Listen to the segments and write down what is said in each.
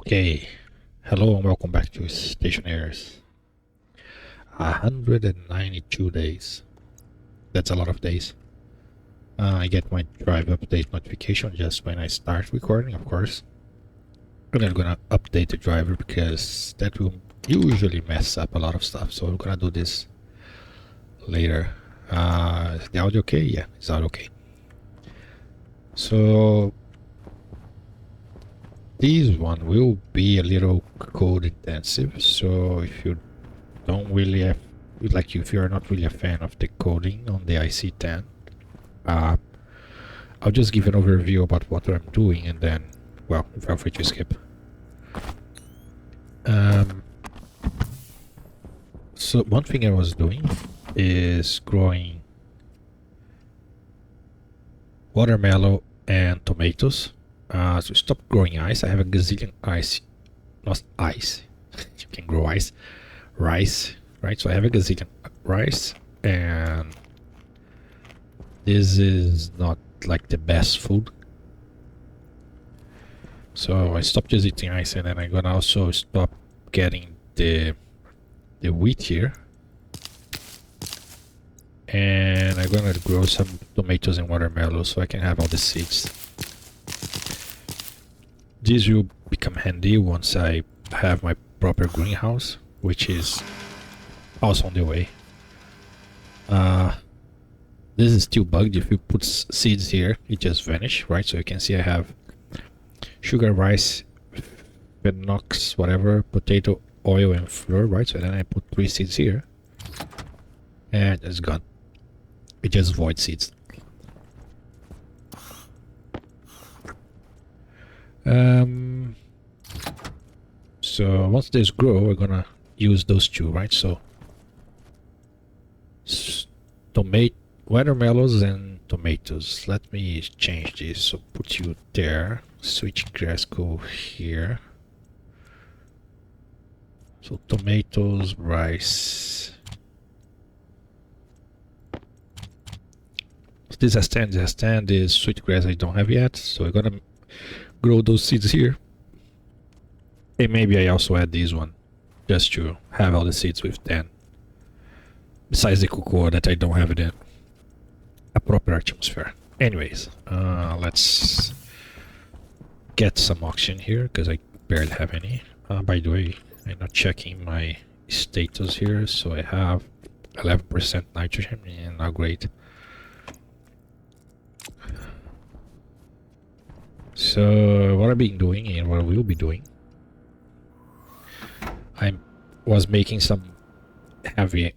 Okay, hello and welcome back to Stationeers. 192 days. That's a lot of days. I get my drive update notification just when I start recording, of course. I'm not gonna update the driver because that will usually mess up a lot of stuff. So we're gonna do this later. Is the audio okay? Yeah, it's audio okay. So this one will be a little code intensive. So if you don't really have, like, if you're not really a fan of the coding on the IC10, I'll just give an overview about what I'm doing and then, well, feel free to skip. So one thing I was doing is growing watermelon and tomatoes. So stop growing ice. I have a gazillion ice, not ice. You can grow ice, rice, right? So I have a gazillion rice, and this is not like the best food. So I stopped just eating ice, and then I'm gonna also stop getting the wheat here. And I'm gonna grow some tomatoes and watermelon so I can have all the seeds. This will become handy once I have my proper greenhouse, which is also on the way. This is still bugged. If you put seeds here, it just vanish, right? So you can see I have sugar, rice, phenox, whatever, potato, oil, and flour, right? So then I put 3 seeds here, and it's gone. It just void seeds. So once this grow, we're gonna use those two, right? So watermelons and tomatoes. Let me change this. So put you there. Switch grass go here. So tomatoes, rice. So this has stand. This has stand is switchgrass I don't have yet. So we're gonna grow those seeds here. And maybe I also add this one just to have all the seeds with 10. Besides the cocoa that I don't have it in a proper atmosphere. Anyways, let's get some oxygen here because I barely have any. By the way, I'm not checking my status here, so I have 11% nitrogen and not great. So what I've been doing and what I will be doing, I was making some heavy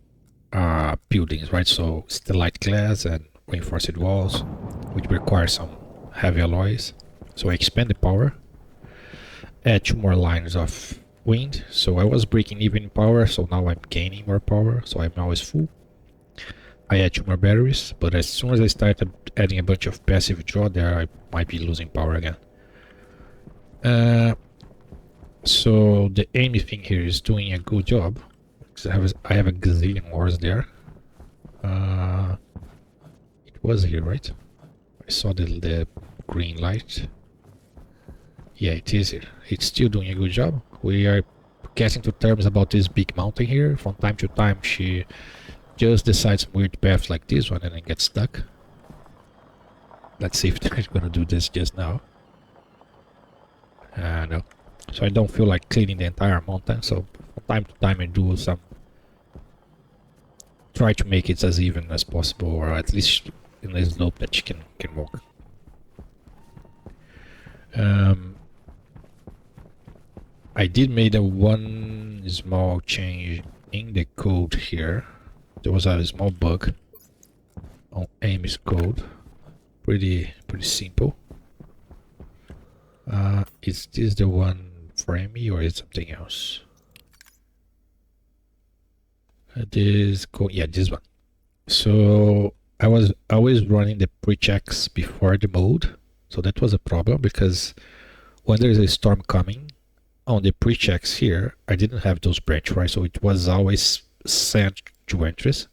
buildings, right? So stellite glass and reinforced walls, which require some heavy alloys. So I expand the power, add 2 more lines of wind. So I was breaking even power, so now I'm gaining more power. So I'm always full. I add 2 more batteries, but as soon as I started adding a bunch of passive draw there, I might be losing power again. So the aim thing here is doing a good job. I have a gazillion ores there. It was here, right? I saw the green light. Yeah, it is here. It's still doing a good job. We are getting to terms about this big mountain here. From time to time, she just decides weird paths like this one and then gets stuck. Let's see if they're gonna do this just now. No. So I don't feel like cleaning the entire mountain, so from time to time I do some, try to make it as even as possible, or at least in a slope that you can walk. I did make a one small change in the code here. There was a small bug on Amy's code. Pretty simple. Is this the one for Amy or is it something else? This code, yeah, this one. So I was always running the pre-checks before the mode, so that was a problem because when there is a storm coming on the pre-checks here, I didn't have those branch, right? So it was always sent to entries.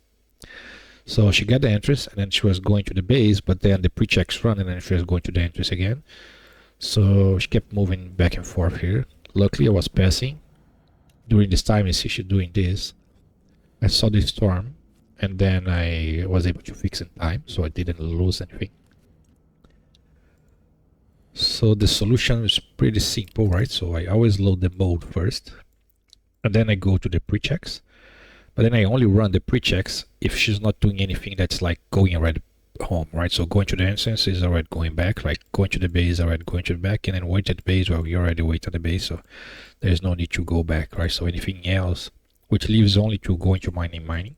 So she got the entries and then she was going to the base, but then the pre-checks run and then she was going to the entries again. So she kept moving back and forth here. luckily I was passing during this time. You see she doing this. I saw the storm, and then I was able to fix in time, so I didn't lose anything. So the solution is pretty simple, right? So I always load the mode first, and then I go to the pre-checks. But then I only run the pre-checks if she's not doing anything that's like going already home, right? So going to the instance is already going back, like going to the base already going to the back, and then wait at the base, well, you already wait at the base, so there's no need to go back, right? So anything else, which leaves only to go into mining.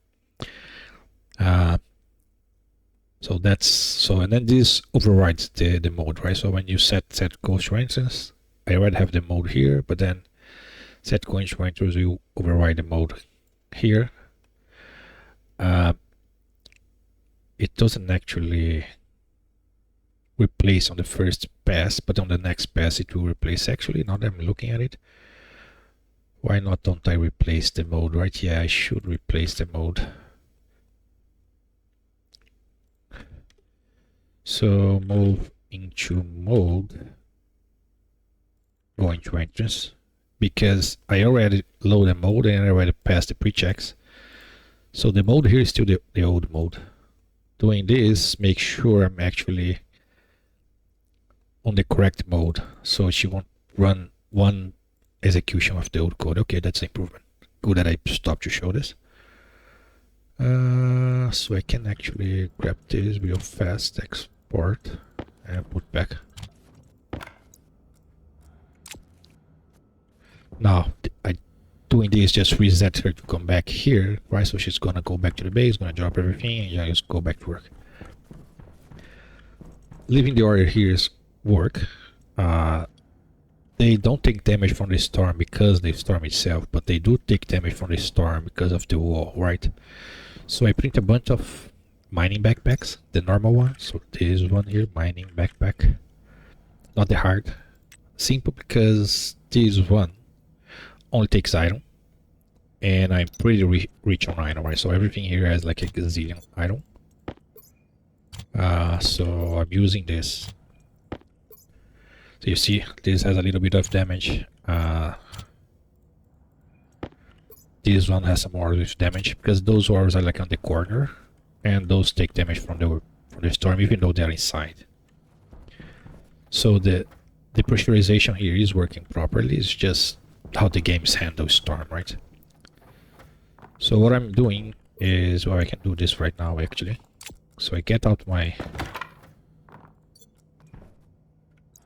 So that's so, and then this overrides the mode, right? So when you set goes to instance, I already have the mode here, but then set going to instance will override the mode here. It doesn't actually replace on the first pass, but on the next pass it will replace. Actually, now that I'm looking at it, why not don't I replace the mode, right? Yeah, I should replace the mode. So move into mode, go into entrance, because I already loaded mode and I already passed the pre-checks. So the mode here is still the old mode. Doing this, make sure I'm actually on the correct mode, so she won't run one execution of the old code. Okay, that's an improvement. Good that I stopped to show this. So I can actually grab this real fast, export, and put back. Now, doing this just reset her to come back here, right? So she's gonna go back to the base, gonna drop everything, and just go back to work. Leaving the order here is work. They don't take damage from the storm because the storm itself, but they do take damage from the storm because of the wall, right? So I print a bunch of mining backpacks, the normal one. So this one here, mining backpack, not the hard. Simple because this one only takes iron, and I'm pretty rich on iron, right? So everything here has like a gazillion iron. So I'm using this. So you see, this has a little bit of damage. This one has some ores with damage because those ores are like on the corner, and those take damage from the storm, even though they're inside. So the pressurization here is working properly. It's just how the games handle storm, right? So what I'm doing is, well, I can do this right now actually. So I get out my,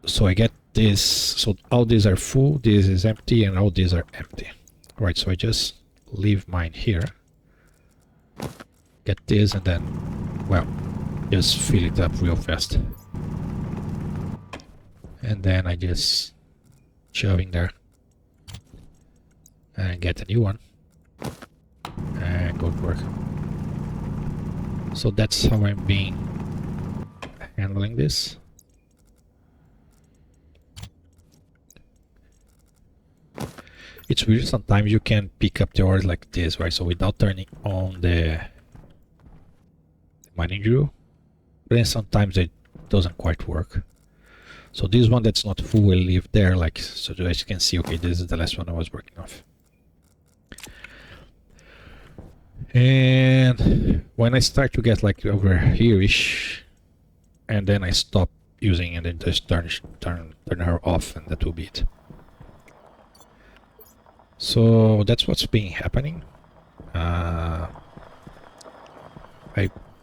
so I get this, so all these are full, this is empty, and all these are empty, right? So I just leave mine here, get this, and then, well, just fill it up real fast, and then I just shove in there and get a new one and go to work. So that's how I'm handling this. It's weird, sometimes you can pick up the ores like this, right? So without turning on the mining drill, but then sometimes it doesn't quite work. So this one that's not full will leave there, like, so as you can see, okay, this is the last one I was working off. And when I start to get like over here-ish, and then I stop using and then just turn her off, and that will be it. So that's what's been happening. I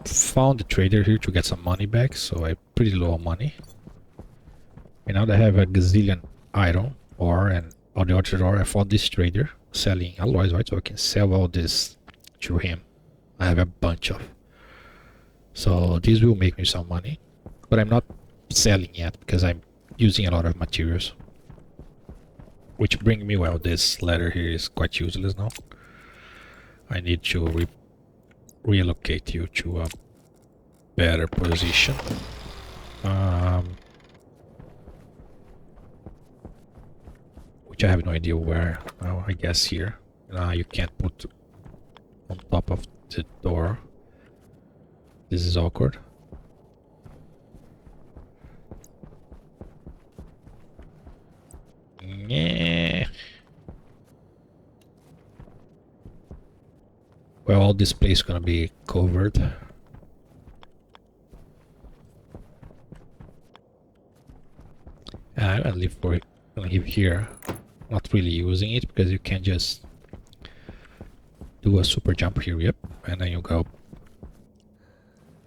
found the trader here to get some money back, so I'm pretty low on money. And now that I have a gazillion iron ore and all the other ore, I found this trader selling alloys, right? So I can sell all this to him. I have a bunch of. So this will make me some money, but I'm not selling yet because I'm using a lot of materials. Which bring me, well, this ladder here is quite useless now. I need to relocate you to a better position. Which I have no idea where. Well, I guess here. You can't put on top of the door. This is awkward. Yeah. Well, all this place is gonna be covered. I leave here, not really using it because you can just do a super jump here, yep, and then you go.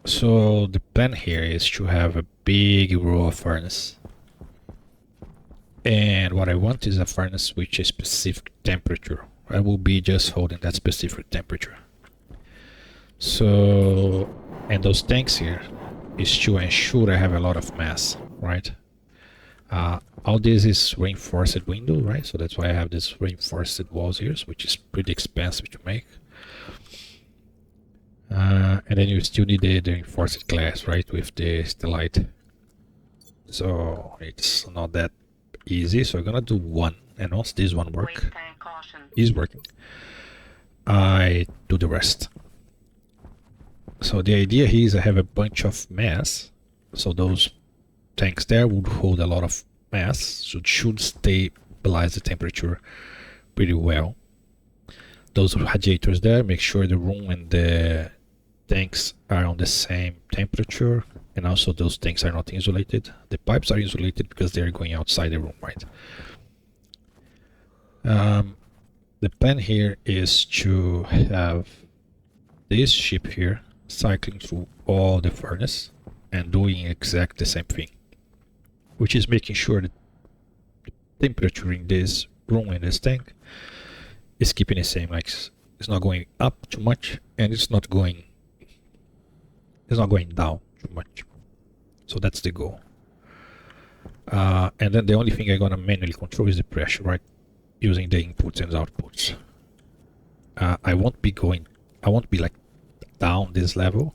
So the plan here is to have a big row of furnace. And what I want is a furnace with a specific temperature. I will be just holding that specific temperature. So, and those tanks here is to ensure I have a lot of mass, right? All this is reinforced window, right? So that's why I have this reinforced walls here, which is pretty expensive to make. And then you still need the reinforced glass, right, with the light. So it's not that easy. So I'm gonna do one, and once this one is working, I do the rest. So the idea here is I have a bunch of mass, so those tanks there would hold a lot of mass, so it should stabilize the temperature pretty well. Those radiators there make sure the room and the tanks are on the same temperature, and also those tanks are not insulated. The pipes are insulated because they're going outside the room, right? The plan here is to have this ship here cycling through all the furnace and doing exactly the same thing, which is making sure that the temperature in this room, in this tank, is keeping the same. Like it's not going up too much, and it's not going down too much. So that's the goal. And then the only thing I'm gonna manually control is the pressure, right? Using the inputs and outputs. I won't be like down this level.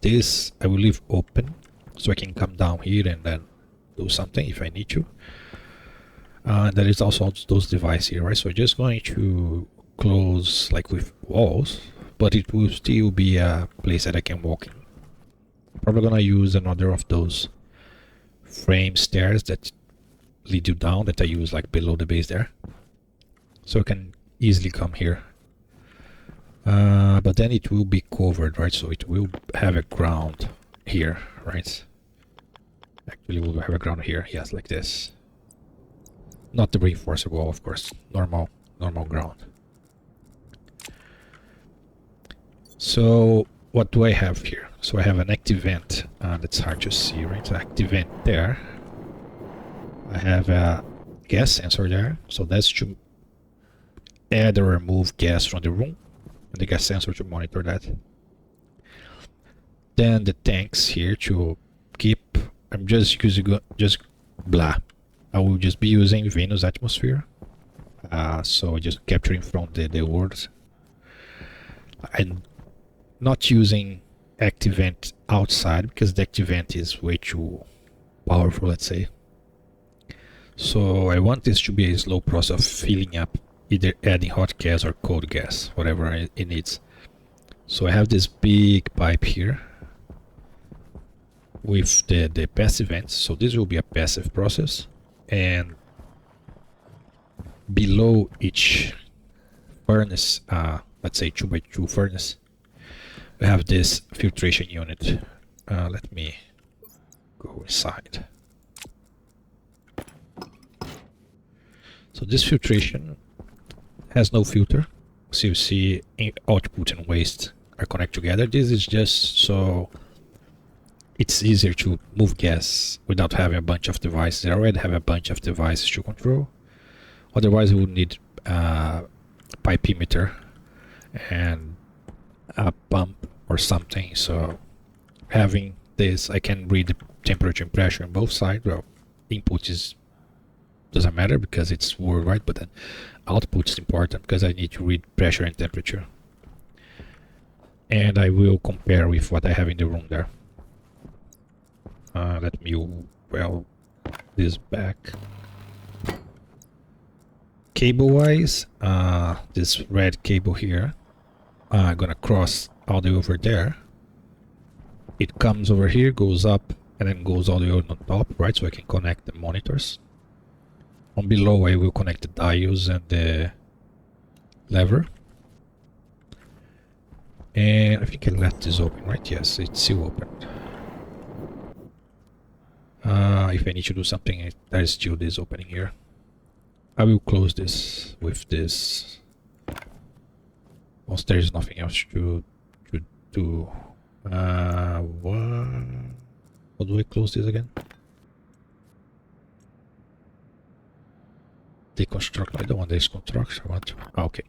This I will leave open so I can come down here and then do something if I need to. There is also those devices here, right? So just going to close like with walls, but it will still be a place that I can walk in. Probably gonna use another of those frame stairs that lead you down that I use like below the base there, so I can easily come here. But then it will be covered, right? So it will have a ground here, right? Actually, we'll have a ground here, yes, like this. Not the reinforced wall, of course. Normal ground. So what do I have here? So I have an active vent. That's hard to see, right? So active vent there. I have a gas sensor there. So that's to add or remove gas from the room. And the gas sensor to monitor that. Then the tanks here to keep. I'm just using blah. I will just be using Venus atmosphere. So just capturing from the words. I'm not using active vent outside because the active vent is way too powerful, let's say. So I want this to be a slow process of filling up, either adding hot gas or cold gas, whatever it needs. So I have this big pipe here with the passive vents. So this will be a passive process, and below each furnace, let's say 2x2 furnace, we have this filtration unit. Let me go inside. So this filtration has no filter. So you see output and waste are connected together. This is just so it's easier to move gas without having a bunch of devices. I already have a bunch of devices to control. Otherwise we would need a pipe emitter and a pump or something. So having this, I can read the temperature and pressure on both sides. Well, input doesn't matter because it's worldwide, but then output is important because I need to read pressure and temperature. And I will compare with what I have in the room there. Let me weld this back. Cable wise, this red cable here, I'm gonna cross all the way over there. It comes over here, goes up, and then goes all the way on top, right? So I can connect the monitors. On below, I will connect the diodes and the lever. And I think I left this open, right? Yes, it's still open. If I need to do something, there is still this opening here. I will close this with this. Once there is nothing else to do. What? How do I close this again? Deconstruct. I don't want this construct. I want. Okay.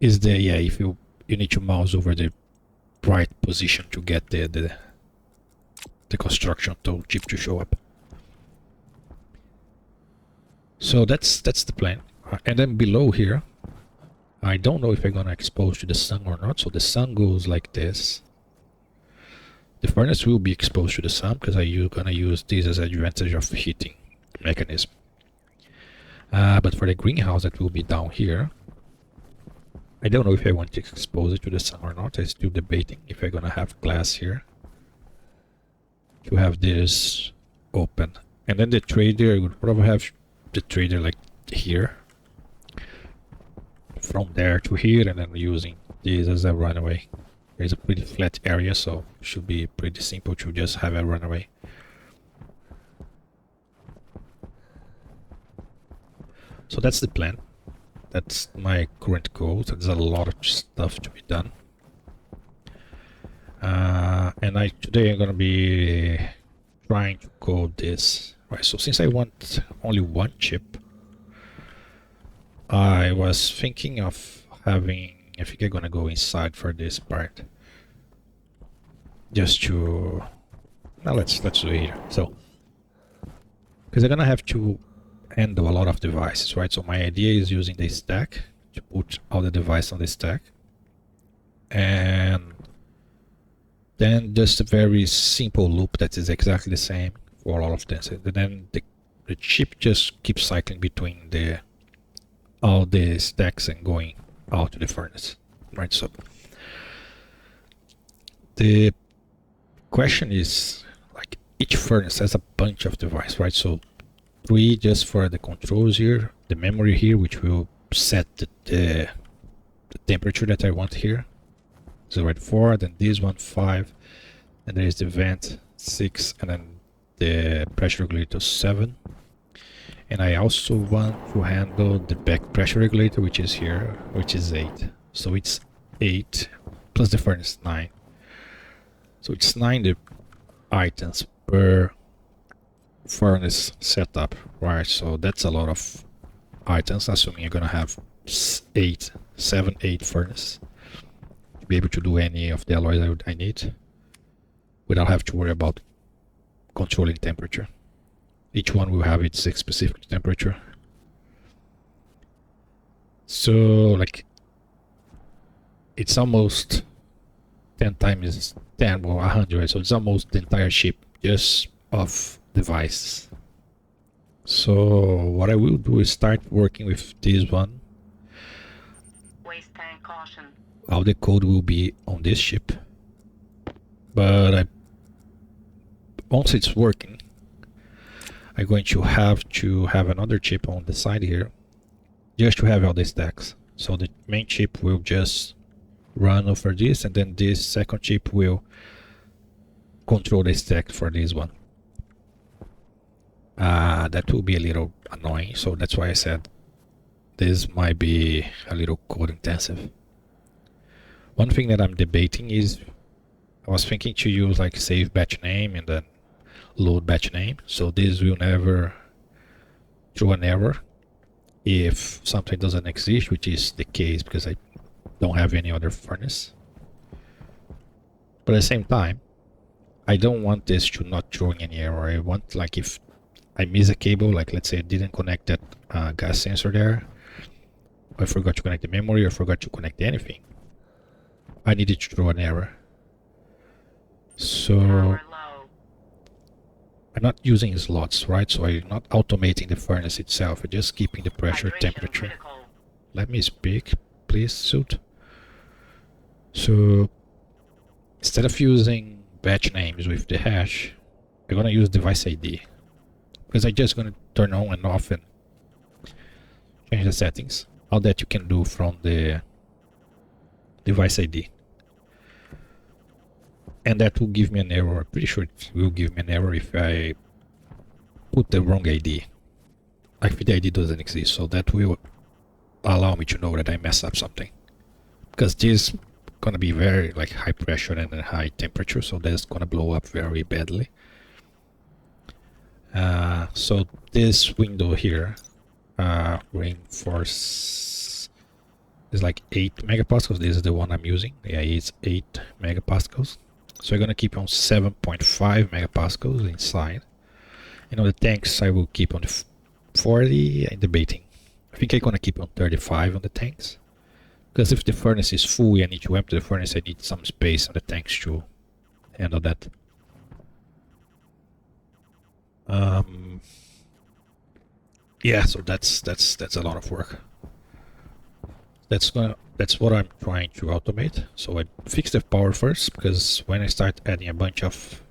Is the if you need to mouse over the right position to get the construction tool chip to show up. So that's the plan. And then below here, I don't know if I'm gonna expose to the sun or not. So the sun goes like this. The furnace will be exposed to the sun because I'm gonna use this as an advantage of heating mechanism. But for the greenhouse that will be down here, I don't know if I want to expose it to the sun or not. I'm still debating if I'm gonna have glass here to have this open. And then the trader, I would probably have the trader like here, from there to here, and then using this as a runaway. There's a pretty flat area, so it should be pretty simple to just have a runaway. So that's the plan. That's my current goal. So there's a lot of stuff to be done. And today I'm gonna be trying to code this. Right, so since I want only one chip, I was thinking of having, I think I'm gonna go inside for this part. Just to, now let's do it here. So, because I'm gonna have to handle a lot of devices, right? So my idea is using the stack to put all the devices on the stack. And then just a very simple loop that is exactly the same for all of them. So then the chip just keeps cycling between all the stacks and going out to the furnace, right? So the question is, like, each furnace has a bunch of devices, right? So 3 just for the controls here, the memory here, which will set the temperature that I want here. So right 4, then this one 5, and there is the vent 6, and then the pressure regulator 7. And I also want to handle the back pressure regulator, which is here, which is 8. So it's 8 plus the furnace 9. So it's 9 items per furnace setup, right? So that's a lot of items, assuming you're gonna have 8 furnace to be able to do any of the alloys I need without having to worry about controlling temperature. Each one will have its specific temperature. So like it's almost 10 times 10 or 100, so it's almost the entire ship just of devices. So what I will do is start working with this one. Waste tank caution. All the code will be on this ship, but once it's working, I'm going to have another chip on the side here just to have all the stacks. So the main chip will just run over this, and then this second chip will control the stack for this one. That will be a little annoying, so that's why I said this might be a little code intensive. One thing that I'm debating is, I was thinking to use like save batch name and then load batch name, so this will never throw an error if something doesn't exist, which is the case because I don't have any other furnace. But at the same time, I don't want this to not throwing any error. I want, like, if I miss a cable, like let's say I didn't connect that gas sensor there, or I forgot to connect the memory, or forgot to connect anything, I needed to throw an error. So I'm not using slots, right? So I'm not automating the furnace itself. I'm just keeping the pressure, temperature. Let me speak, please, suit. So instead of using batch names with the hash, I'm gonna use device ID, because I'm just gonna turn on and off and change the settings. All that you can do from the device ID. And that will give me an error. I'm pretty sure it will give me an error if I put the wrong ID. Like the ID doesn't exist, so that will allow me to know that I messed up something. Because this is gonna be very like high pressure and a high temperature, so that's gonna blow up very badly. So this window here, reinforce is like 8 megapascals. This is the one I'm using. Yeah, it's 8 megapascals. So I'm gonna keep on 7.5 megapascals inside. And on the tanks, I will keep on the 40. I'm debating. I think I'm gonna keep on 35 on the tanks. Because if the furnace is full, I need to empty the furnace. I need some space on the tanks to handle that. Yeah, so that's a lot of work. That's what I'm trying to automate. So I fix the power first, because when I start adding a bunch of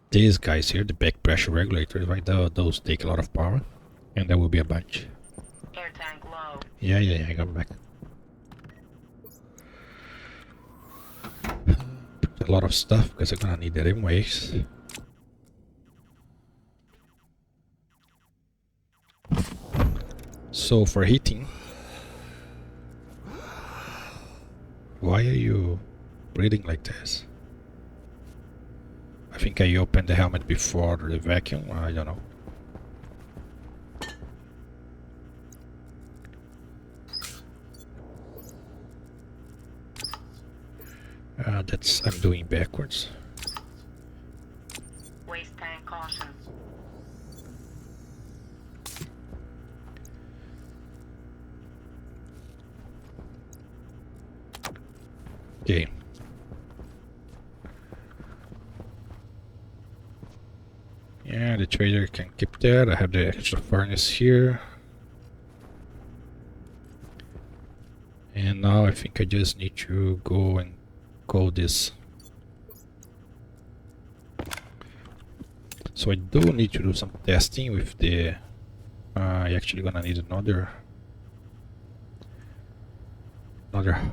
these guys here, the back pressure regulators, right, those take a lot of power, and there will be a bunch. Air tank low. Yeah, I got back. A lot of stuff, because I'm gonna need that anyways. So for heating, why are you breathing like this? I think I opened the helmet before the vacuum, I don't know. I'm doing backwards. Waste tank caution. Okay. Yeah, the trader can keep that. I have the extra furnace here. And now I think I just need to go and code this. So I do need to do some testing with the... I actually gonna need another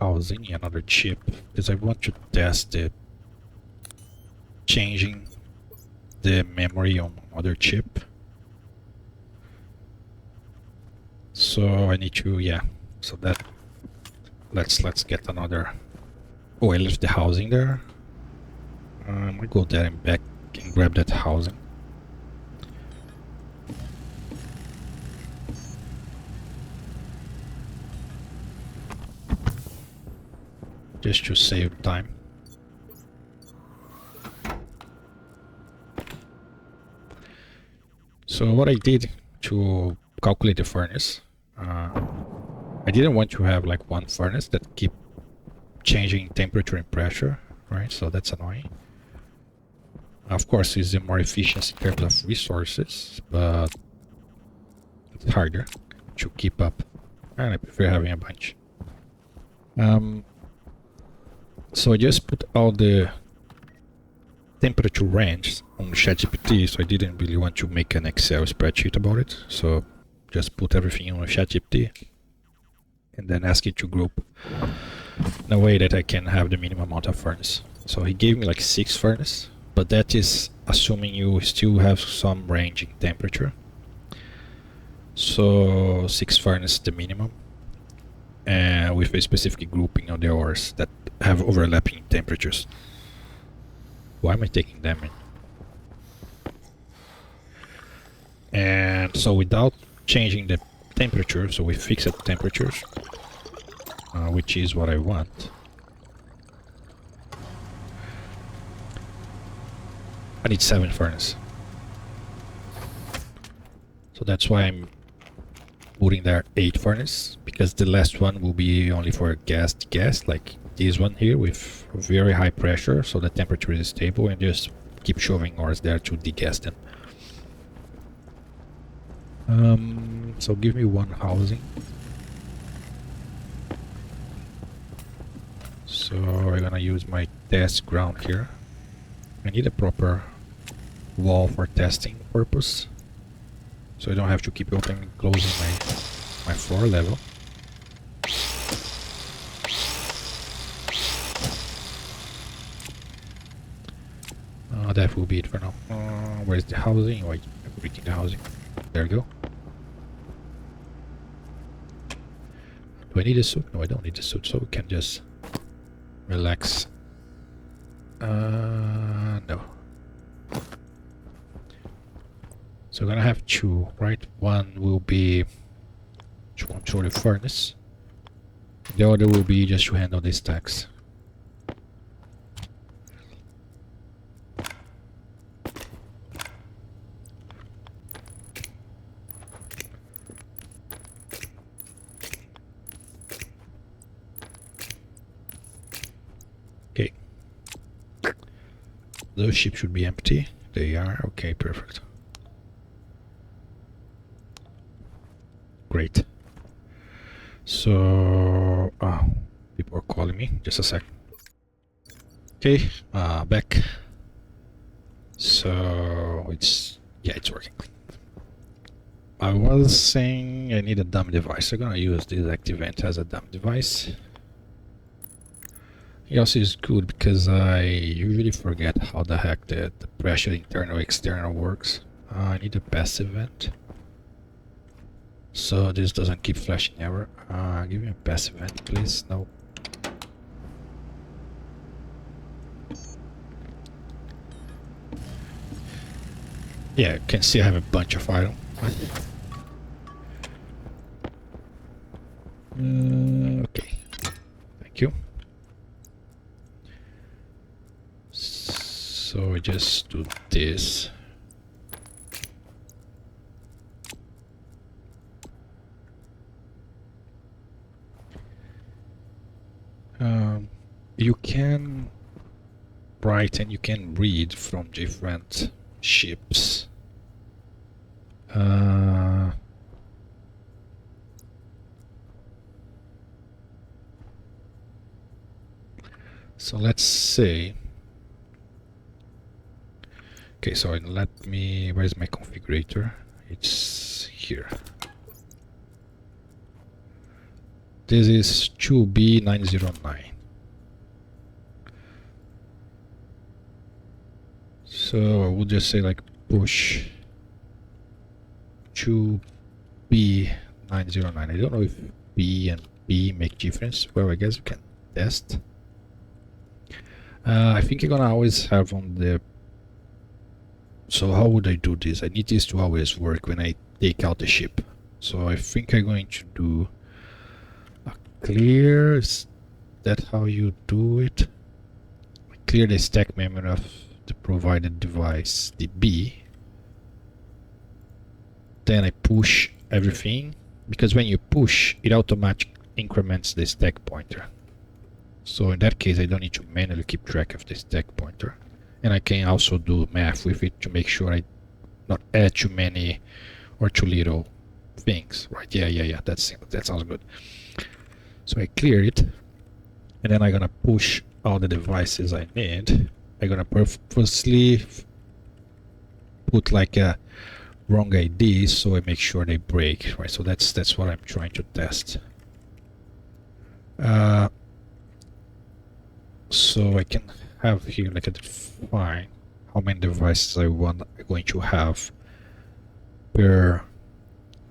housing, another chip, because I want to test the changing the memory on other chip. So I need to, yeah, so that let's get another. Oh, I left the housing there. I'm gonna go there and back and grab that housing. Just to save time. So what I did to calculate the furnace, I didn't want to have like one furnace that keep changing temperature and pressure, right? So that's annoying. Of course, it's more efficient in terms of resources, but it's harder to keep up, and I prefer having a bunch. So I just put all the temperature range on ChatGPT, so I didn't really want to make an Excel spreadsheet about it. So just put everything on ChatGPT and then ask it to group in a way that I can have the minimum amount of furnace. So he gave me like 6 furnace, but that is assuming you still have some range in temperature. So 6 furnace the minimum, and with a specific grouping of the ores that have overlapping temperatures. Why am I taking damage? And so without changing the temperature, so we fix at temperatures, which is what I want. I need 7 furnace. So that's why I'm putting there 8 furnace, because the last one will be only for gas, like this one here with very high pressure, so the temperature is stable, and just keep shoving ores there to degas them. So give me 1 housing. So I'm gonna use my test ground here. I need a proper wall for testing purpose, so I don't have to keep opening and closing my floor level. that will be it for now. Where's the housing? Wait, I'm reading the housing. There we go. Do I need a suit? No, I don't need a suit, so we can just relax. No. So we're gonna have two, right? One will be to control the furnace. The other will be just to handle the stacks. Okay. Those ships should be empty. They are. Okay, perfect. Great. So, people are calling me. Just a sec. Okay, back. So it's working. I was saying I need a dummy device. I'm gonna use this ActiveVent as a dummy device. It also is good because I usually forget how the heck the pressure internal external works. I need a passive vent. So this doesn't keep flashing ever. Give me a passive vent, please. No. Yeah, you can see I have a bunch of iron. Okay. Thank you. So I just do this. You can write and you can read from different ships. So let's say, okay, so let me, where's my configurator? It's here. This is 2B909. So I would just say like push 2B909. I don't know if B and B make difference. Well, I guess we can test. I think I'm gonna always have on the... So how would I do this? I need this to always work when I take out the ship. So I think I'm going to do a clear. Is that how you do it? Clear the stack memory of the provided device, the B. Then I push everything, because when you push, it automatically increments the stack pointer. So in that case, I don't need to manually keep track of the stack pointer. And I can also do math with it to make sure I not add too many or too little things. Right, yeah, that sounds good. So I clear it, and then I'm gonna push all the devices I need. I'm gonna purposely put like a wrong ID so I make sure they break, right? So that's what I'm trying to test. So I can have here like a define how many devices I'm going to have per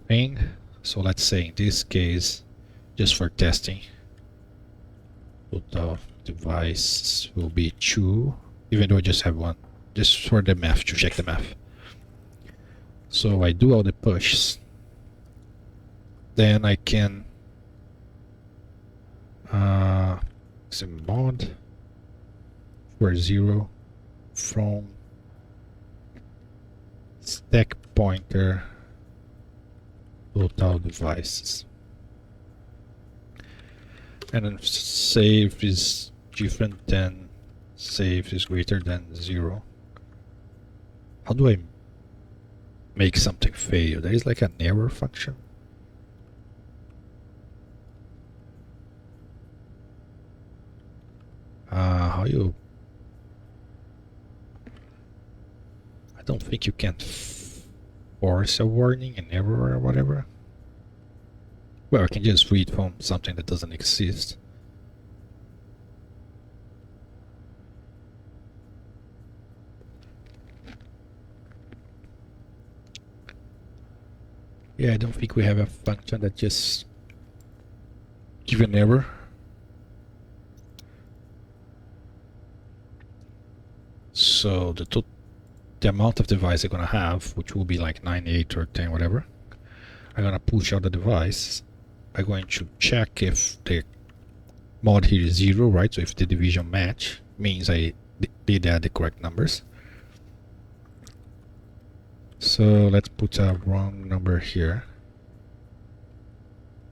thing. So let's say in this case, just for testing, total device will be 2, even though I just have 1, just for the math, to check the math. So I do all the pushes, then I can some mod for 0 from stack pointer total devices, and then save is different than save is greater than 0. How do I make something fail? There is like an error function. How you... I don't think you can force a warning, an error or whatever. Well, I can just read from something that doesn't exist. Yeah, I don't think we have a function that just give an error. So the amount of device I'm gonna have, which will be like 9, 8 or 10, whatever, I'm gonna push out the device. I'm going to check if the mod here is 0, right? So if the division match, means I did add the correct numbers. So let's put a wrong number here.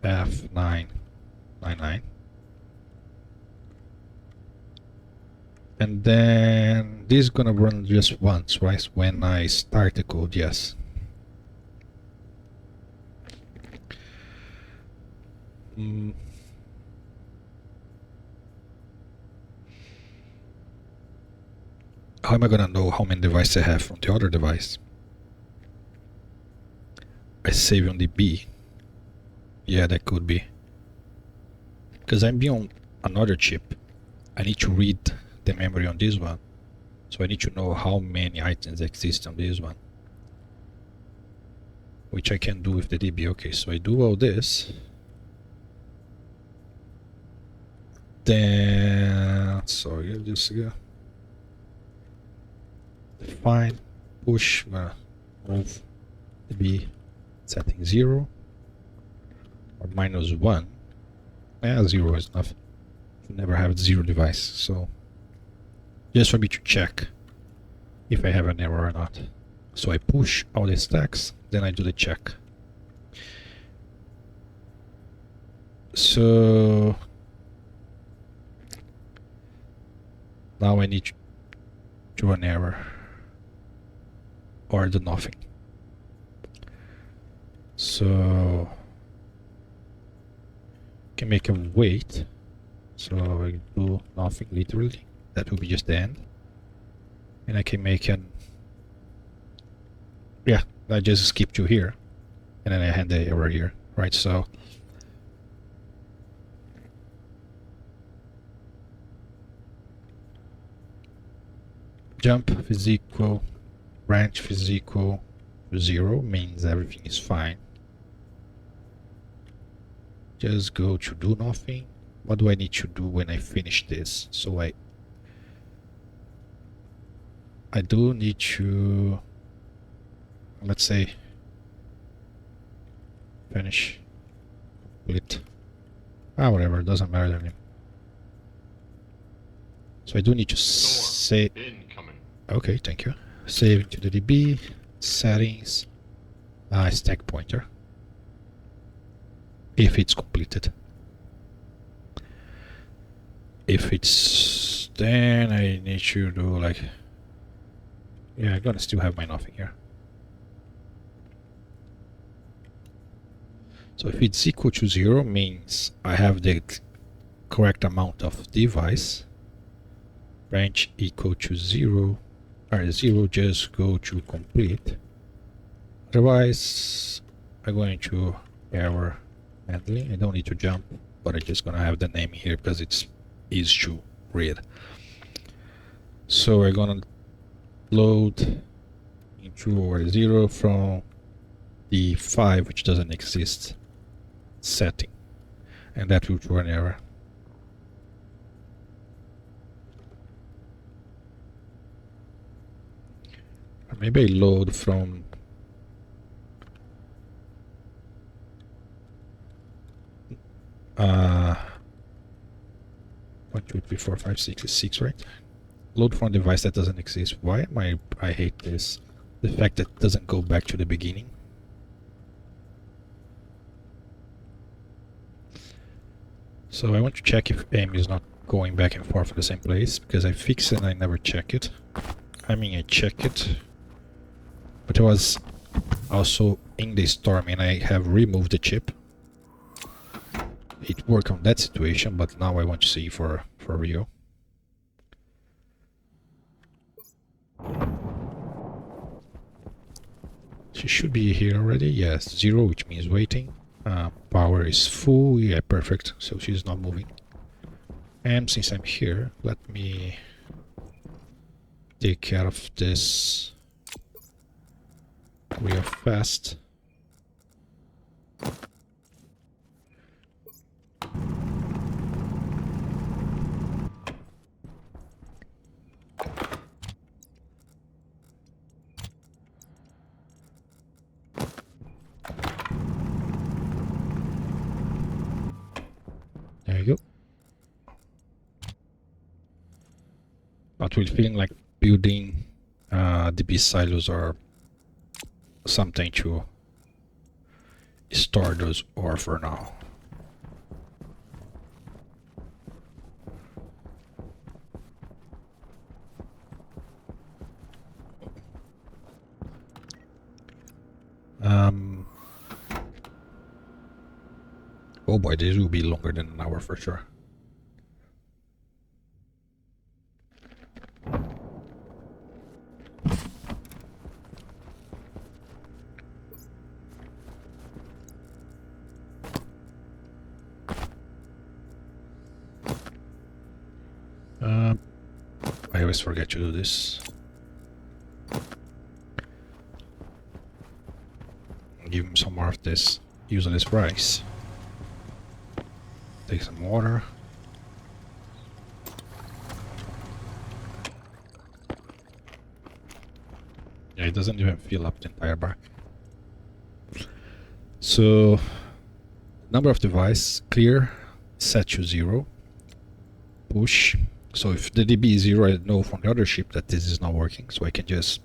F999. And then this is gonna run just once, right? When I start the code, yes. How am I gonna know how many devices I have from the other device? I save on the B. Yeah, that could be. Because I'm on another chip. I need to read the memory on this one. So I need to know how many items exist on this one. Which I can do with the DB. Okay, so I do all this. Then, sorry, just define, push, move the B setting 0 or -1. Yeah, 0 is enough. You never have 0 device, so just for me to check if I have an error or not. So I push all the stacks, then I do the check. So now I need to do an error or do nothing. So can make a wait. So I do nothing literally. That will be just the end. And I can make an, yeah, I just skip to here and then I hand the error here, right? So jump is equal, branch is equal to 0, means everything is fine. Just go to do nothing. What do I need to do when I finish this? So I do need to, let's say, finish, complete. Whatever, it doesn't matter to me. So I do need to say, okay, thank you. Save to the DB, settings, stack pointer. If it's completed. If it's, then I need to do like, yeah, I'm gonna still have my nothing here. So if it's equal to 0, means I have the correct amount of device. Branch equal to 0, or 0, just go to complete. Otherwise, I'm going to error handling. I don't need to jump, but I'm just gonna have the name here because it's easy to read. So we're gonna load into or 0 from the 5, which doesn't exist, setting, and that will throw an error. Or maybe I load from 1, 2, 3, 4, 5, 6 is 6, right? Load from a device that doesn't exist. Why am I hate this. The fact that it doesn't go back to the beginning. So I want to check if aim is not going back and forth to the same place, because I fix it and I never check it. I mean, I check it, but it was also in the storm and I have removed the chip. It worked on that situation, but now I want to see for real. She should be here already. Yes, 0, which means waiting. Power is full. Yeah, perfect. So she's not moving. And since I'm here, let me take care of this real fast. not really feeling like building DB silos or something to store those ore for now. Oh boy, this will be longer than an hour for sure. I always forget to do this. Give him some more of this useless rice. Take some water. Yeah, it doesn't even fill up the entire bar. So, number of device, clear, set to 0, push. So if the DB is 0, I know from the other ship that this is not working, so I can just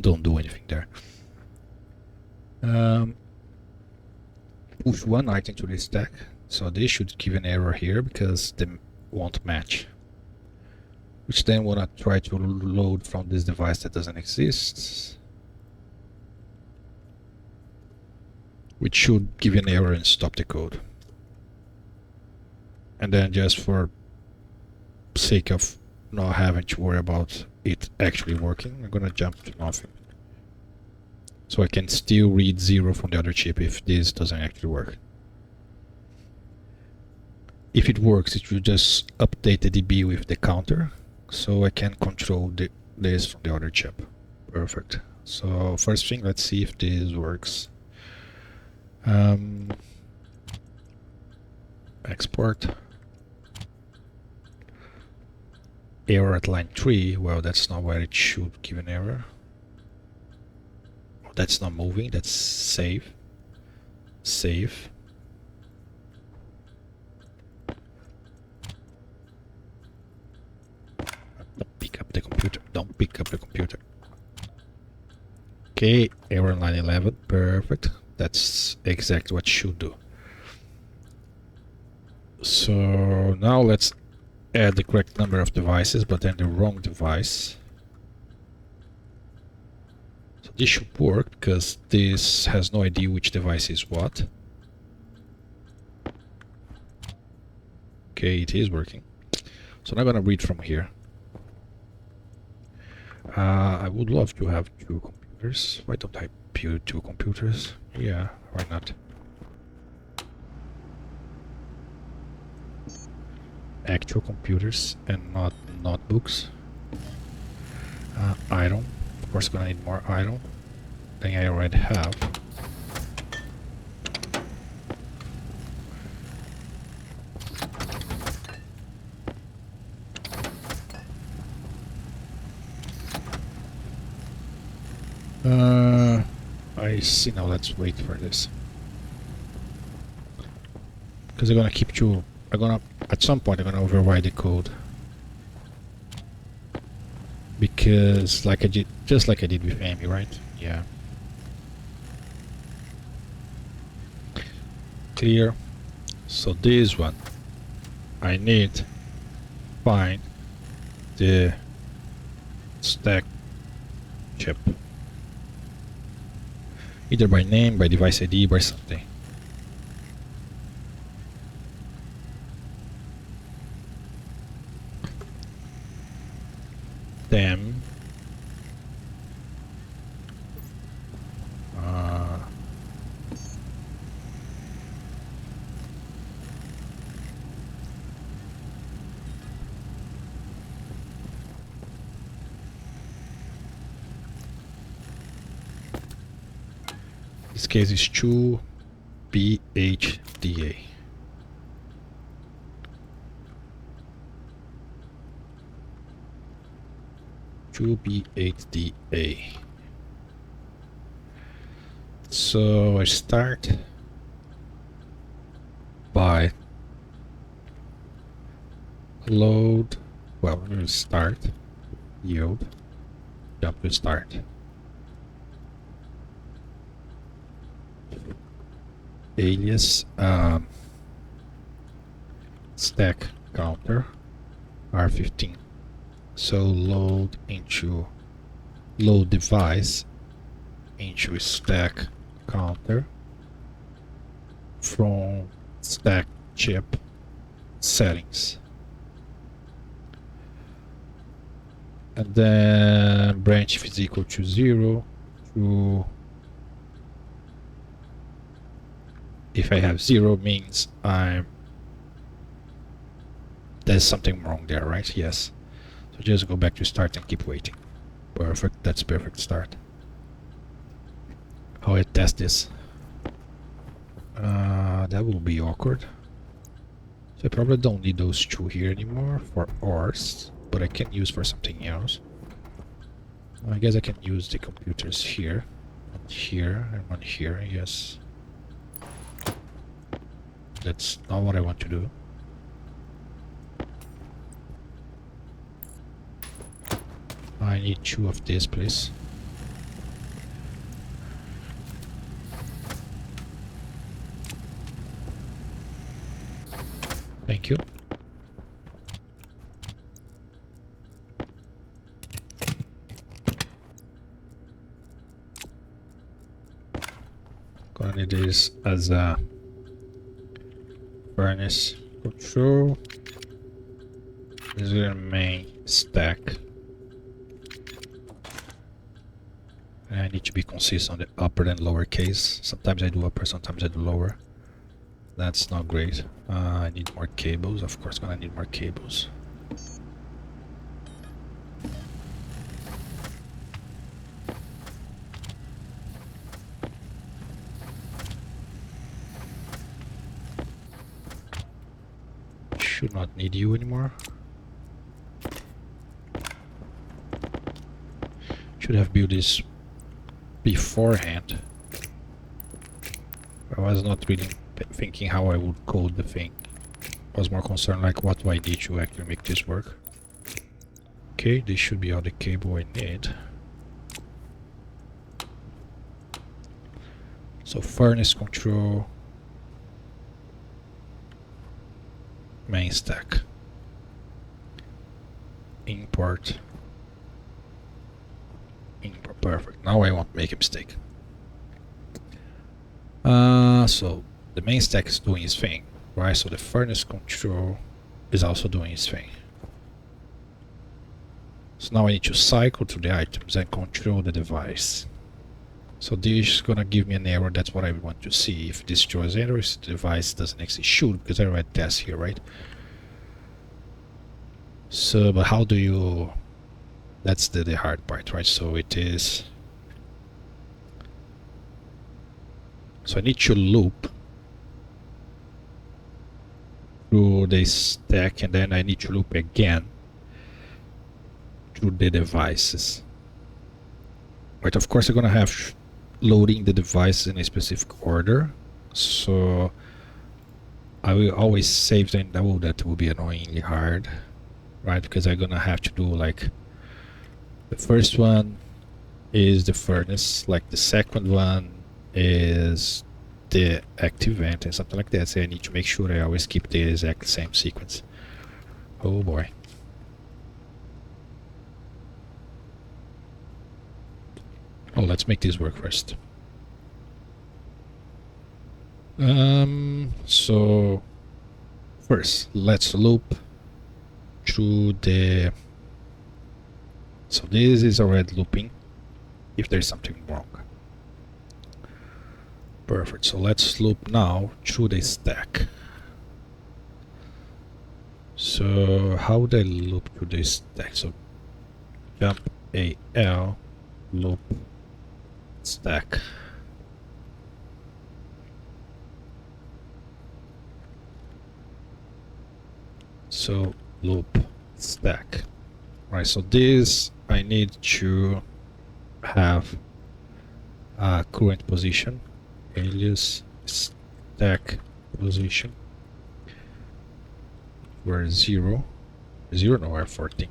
don't do anything there. Push one item to this stack, so this should give an error here because they won't match. Which then wanna try to load from this device that doesn't exist. Which should give an error and stop the code. And then just for sake of not having to worry about it actually working, I'm gonna jump to nothing. So I can still read 0 from the other chip if this doesn't actually work. If it works, it will just update the DB with the counter, so I can control this from the other chip. Perfect. So first thing, let's see if this works. Export. Error at line 3. Well, that's not where it should give an error. Oh, that's not moving. That's save. Save. Don't pick up the computer. Don't pick up the computer. Okay, error on line 11. Perfect. That's exactly what it should do. So now let's add the correct number of devices, but then the wrong device. So this should work because this has no idea which device is what. Okay, it is working. So now I'm gonna read from here. I would love to have 2 computers. Why don't I build 2 computers? Yeah, why not? Actual computers and not notebooks. Iron. Of course, gonna need more iron than I already have. I see. Now let's wait for this, because I'm gonna keep you. At some point I'm gonna override the code, because just like I did with Amy, right? Yeah. Clear. So this one, I need find the stack chip, either by name, by device ID, by something. Them. This case is 2 BHDA. To BHDA. So I start by load. Well, we'll start yield, jump to start. Alias stack counter R15. So load device into stack counter from stack chip settings, and then branch if is equal to 0 to, if I have 0 means there's something wrong there, right? Yes. So just go back to start and keep waiting. Perfect, that's perfect start. How I test this? That will be awkward. So I probably don't need those two here anymore for ORs, but I can use for something else. I guess I can use the computers here, and here, yes. That's not what I want to do. I need 2 of this, please. Thank you. Gonna need this as a furnace control. This is your main stack. And I need to be consistent on the upper and lower case. Sometimes I do upper, sometimes I do lower. That's not great. I need more cables. Of course, gonna need more cables. Should not need you anymore. Should have built this beforehand. I was not really thinking how I would code the thing. I was more concerned like what do I need to actually make this work. Okay, this should be all the cable I need. So furnace control, main stack, import, perfect. Now I won't make a mistake. So the main stack is doing its thing, right? So the furnace control is also doing its thing. So now I need to cycle to the items and control the device. So this is gonna give me an error. That's what I want to see. If this shows error, if the device doesn't actually shoot, because I read tests here, right? So, but how do you? That's the hard part, right? So it is. So I need to loop through the stack, and then I need to loop again through the devices. Right, of course I'm gonna have loading the device in a specific order, so I will always save them. That will be annoyingly hard, right? Because I'm gonna have to do like the first one is the furnace, like the second one is the active vent and something like that. So I need to make sure I always keep the exact same sequence. Oh boy. Oh, let's make this work first. So first let's loop through the, so this is already looping if there's something wrong. Perfect, so let's loop now through the stack. So how would I loop through this stack? So jump AL loop stack. So loop stack. Right, so this I need to have a current position, alias stack position, where 0 no, where 14.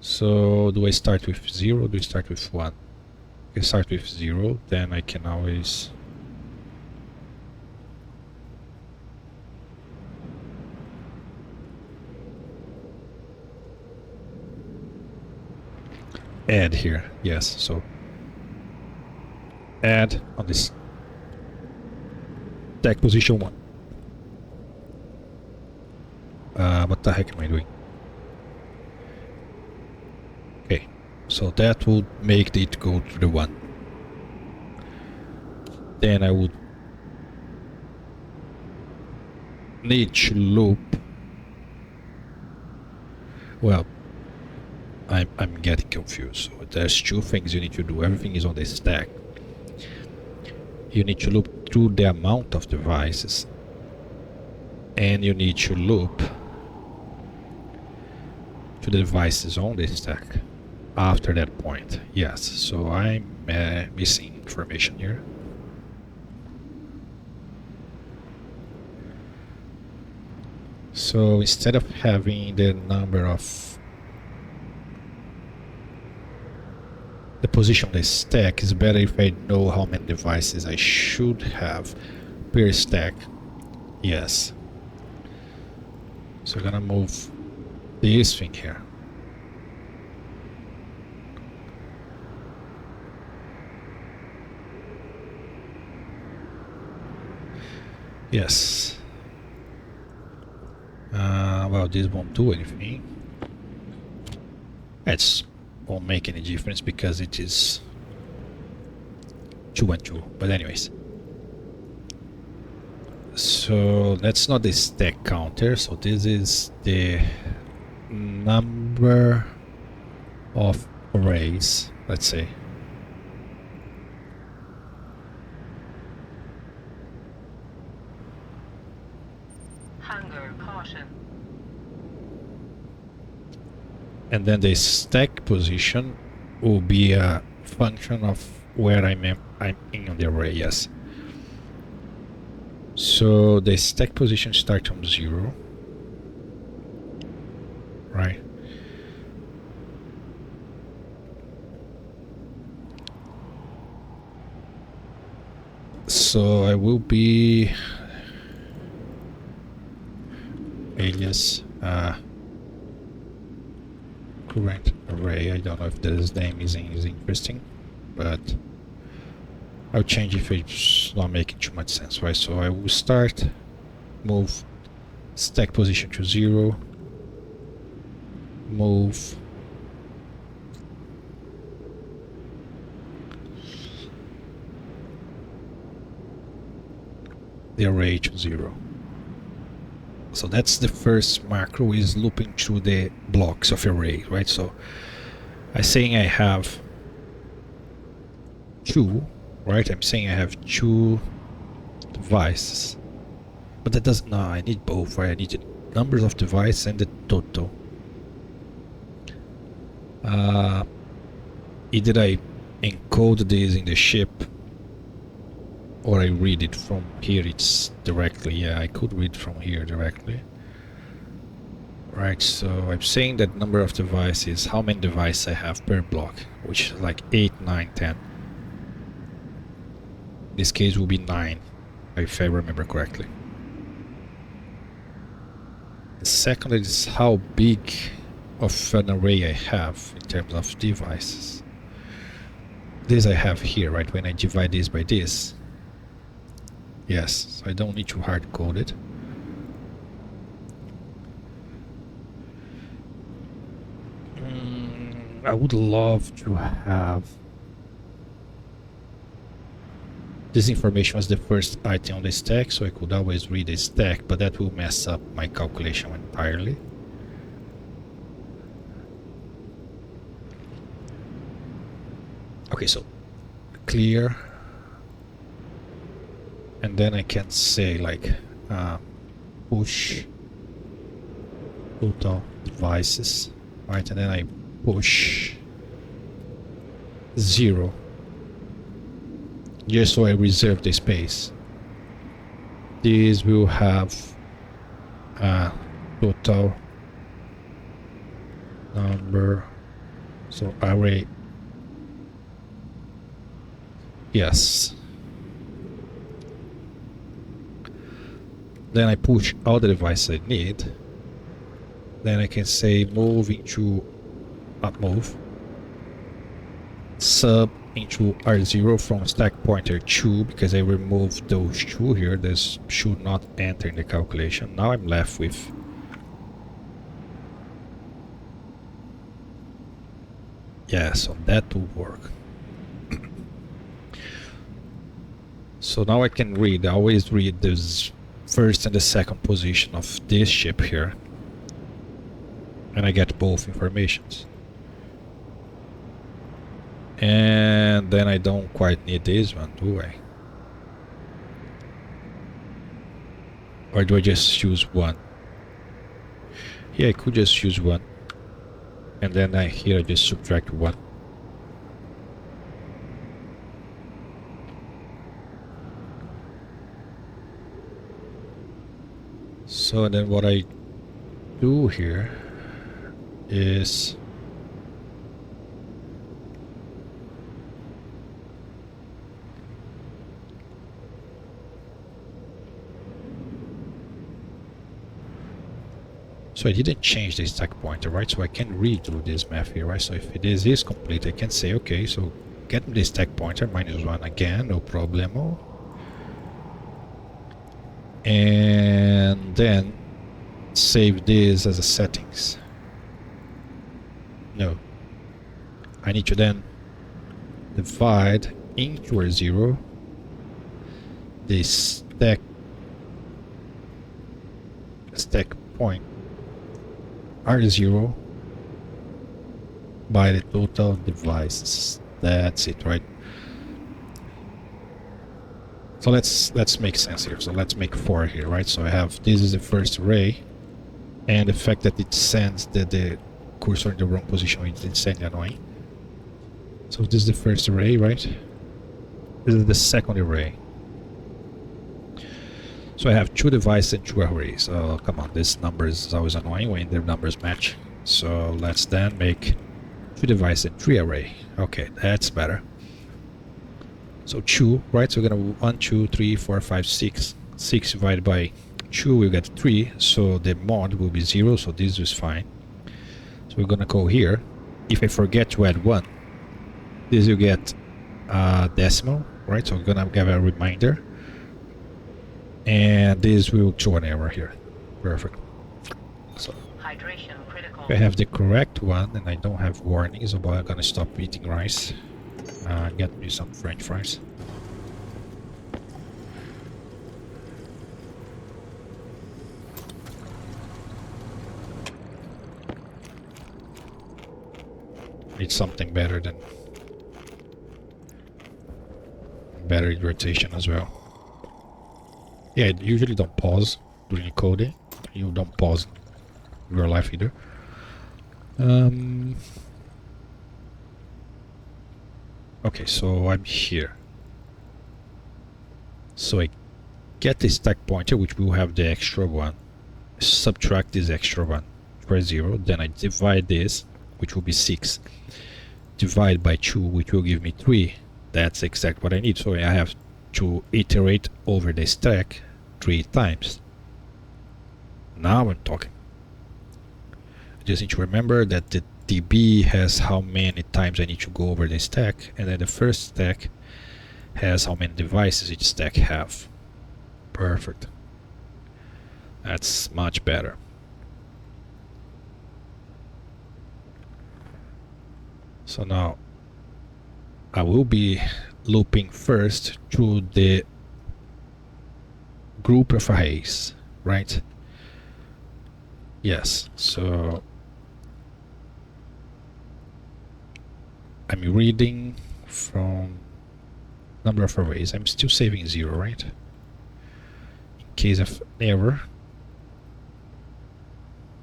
So do I start with 0? Do I start with 1? I start with 0, then I can always add here. Yes, so add on this stack position 1. What the heck am I doing? Okay, so that would make it go to the 1. Then I would need to loop. Well, I'm getting confused. So there's two things you need to do. Everything is on the stack. You need to loop through the amount of devices, and you need to loop to the devices on the stack after that point. Yes, so I'm missing information here. So instead of having the number of the position of the stack, it's better if I know how many devices I should have per stack. Yes. So I'm gonna move this thing here. Yes. Well, this won't do anything. It won't make any difference because it is 2 and 2. But anyways. So that's not the stack counter. So this is the number of arrays, let's say. Hunger, caution. And then the stack position will be a function of where I'm in on the array. Yes. So the stack position starts from 0, right? So I will be alias current array. I don't know if this name is interesting, but I'll change if it's not making too much sense, right? So I will start, move stack position to 0, move the array to 0. So that's the first macro, is looping through the blocks of array, right? So I'm saying I have 2, right? I'm saying I have 2 devices, but that doesn't. No, I need both, right? I need the numbers of devices and the total. Either I encode this in the ship, or I read it from here. It's directly. Yeah, I could read from here directly. Right, so I'm saying that number of devices, how many devices I have per block, which is like 8, 9, 10. This case will be 9, if I remember correctly. The second is how big of an array I have in terms of devices. This I have here, right? When I divide this by this. Yes, so I don't need to hard code it. I would love to have this information as the first item on the stack, so I could always read the stack, but that will mess up my calculation entirely. Okay, so clear, and then I can say like push total devices, right? And then I push 0, just so I reserve the space. This will have total number So array, yes. Then I push all the devices I need. Then I can say move into, not move, sub into R0 from stack pointer 2, because I removed those 2 here. This should not enter in the calculation. Now I'm left with yeah, so that will work. So now I can read, I always read this first and the second position of this ship here, and I get both informations. And then I don't quite need this one, do I? Or do I just choose one? Yeah, I could just choose one. And then here I just subtract one. So then what I do here is so I didn't change the stack pointer, right? So I can redo this math here, right? So if this is complete, I can say, okay, so get me the stack pointer, -1 again, no problemo. And then save this as a settings. No. I need to then divide into R0 the stack point R0 by the total devices. That's it, right? So let's make sense here. So let's make 4 here, right? So I have, this is the first array, and the fact that it sends the cursor in the wrong position is insanely annoying. So this is the first array, right? This is the second array. So I have 2 devices and 2 arrays. Oh, come on, this number is always annoying when their numbers match. So let's then make 2 devices and 3 array. Okay, that's better. So 2, right? So we're gonna 1, 2, 3, 4, 5, 6. 6 divided by 2, we'll get 3. So the mod will be 0. So this is fine. So we're gonna go here. If I forget to add 1, this will get decimal, right? So we're gonna give a reminder, and this will show an error here. Perfect. So Hydration critical. if I have the correct one and I don't have warnings about I'm gonna stop eating rice, get me some French fries. Need something better than better hydration as well. Yeah, you usually don't pause during coding. You don't pause in real life either. Okay, so I'm here. So I get the stack pointer, which will have the extra one. Subtract this extra one for 0. Then I divide this, which will be 6. Divide by 2, which will give me 3. That's exactly what I need. So I have to iterate over the stack 3 times. Now I'm talking. I just need to remember that the DB has how many times I need to go over the stack, and then the first stack has how many devices each stack have. Perfect. That's much better. So now I will be looping first through the group of arrays, right? Yes, so I'm reading from number of arrays. I'm still saving 0, right? In case of error.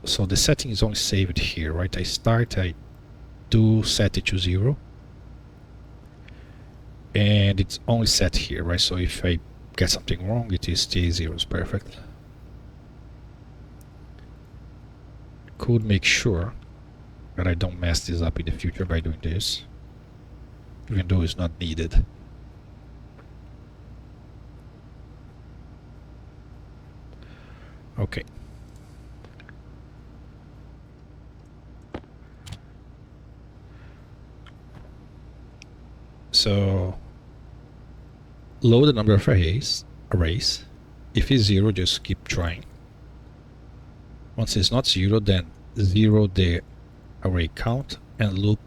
So the setting is only saved here, right? I do set it to 0. And it's only set here, right? So if I get something wrong, it is stays 0. Is perfect. Could make sure that I don't mess this up in the future by doing this, even though it's not needed. Okay. So load the number of arrays. If it's 0, just keep trying. Once it's not 0, then 0 the array count and loop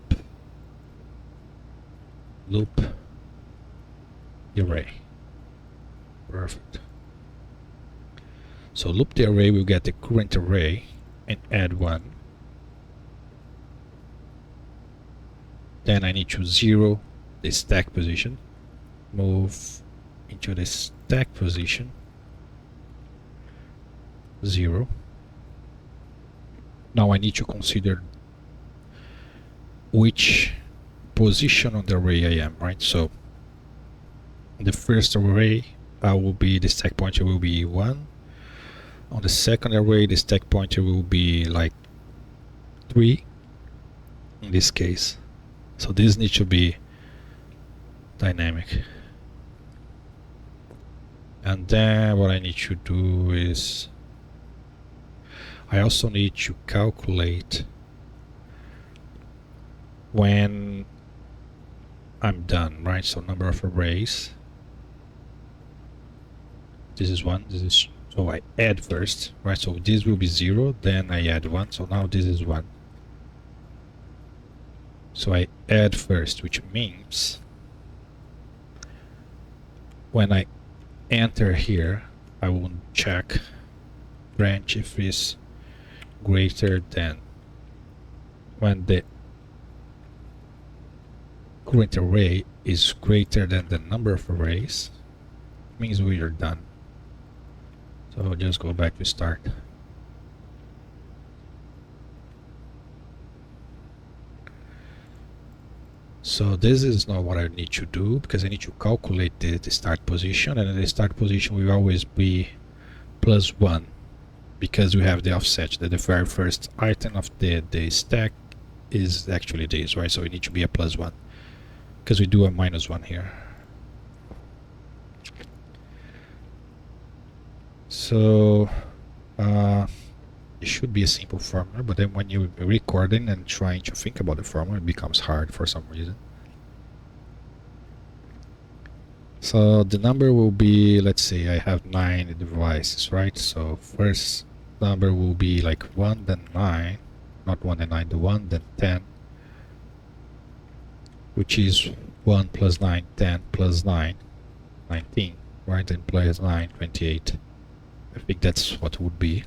the array. Perfect. So loop the array, we'll get the current array and add 1. Then I need to 0 the stack position, move into the stack position, 0. Now I need to consider which position on the array I am, right? So the first array will be, the stack pointer will be 1. On the second array, the stack pointer will be like 3 in this case. So this needs to be dynamic. And then what I need to do is I also need to calculate when I'm done, right? So number of arrays. This is 1, this is, so I add first, right? So this will be 0, then I add 1, so now this is 1. So I add first, which means when I enter here, I will check branch if it's greater than, when the current array is greater than the number of arrays, means we are done. So I'll just go back to start. So this is not what I need to do, because I need to calculate the start position, and the start position will always be +1, because we have the offset that the very first item of the stack is actually this, right? So we need to be a +1, because we do a -1 here. So it should be a simple formula, but then when you're recording and trying to think about the formula, it becomes hard for some reason. So the number will be, let's say I have 9 devices, right? So first number will be like 1, then 9, not 1 and 9, the 1, then 10, which is 1 plus 9, 10 plus 9, 19, right? And plus 9, 28. I think that's what it would be.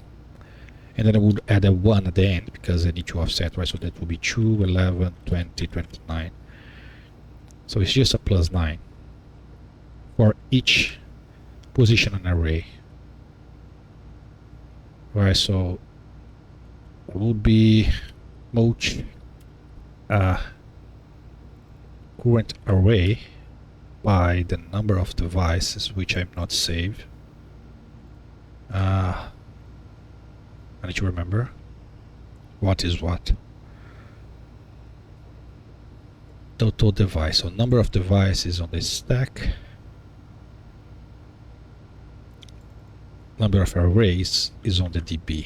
And then I would add a 1 at the end, because I need to offset, right? So that will be 2, 11, 20, 29. So it's just a +9 for each position in an array. Right, so it would be mulch current array by the number of devices, which I'm not saved. I need to remember what is what. Total device, so number of devices on this stack, number of arrays is on the DB.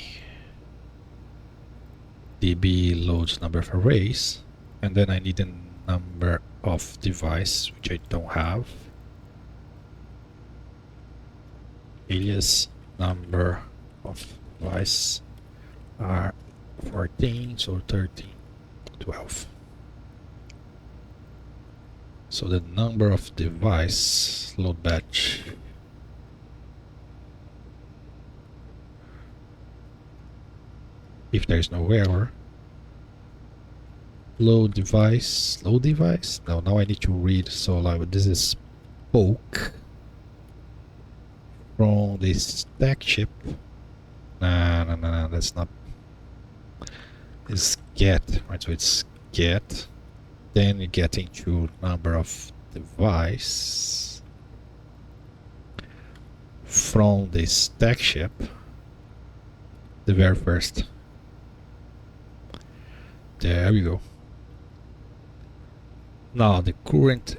DB loads number of arrays, and then I need a number of device, which I don't have. Alias number of device are 14, so 13, 12. So the number of device load batch if there is no error. Load device. No, now I need to read. So like this is poke from the stack chip. No, that's not. It's get, right? So it's get. Then you get into number of device from the stack chip, the very first. There we go. Now the current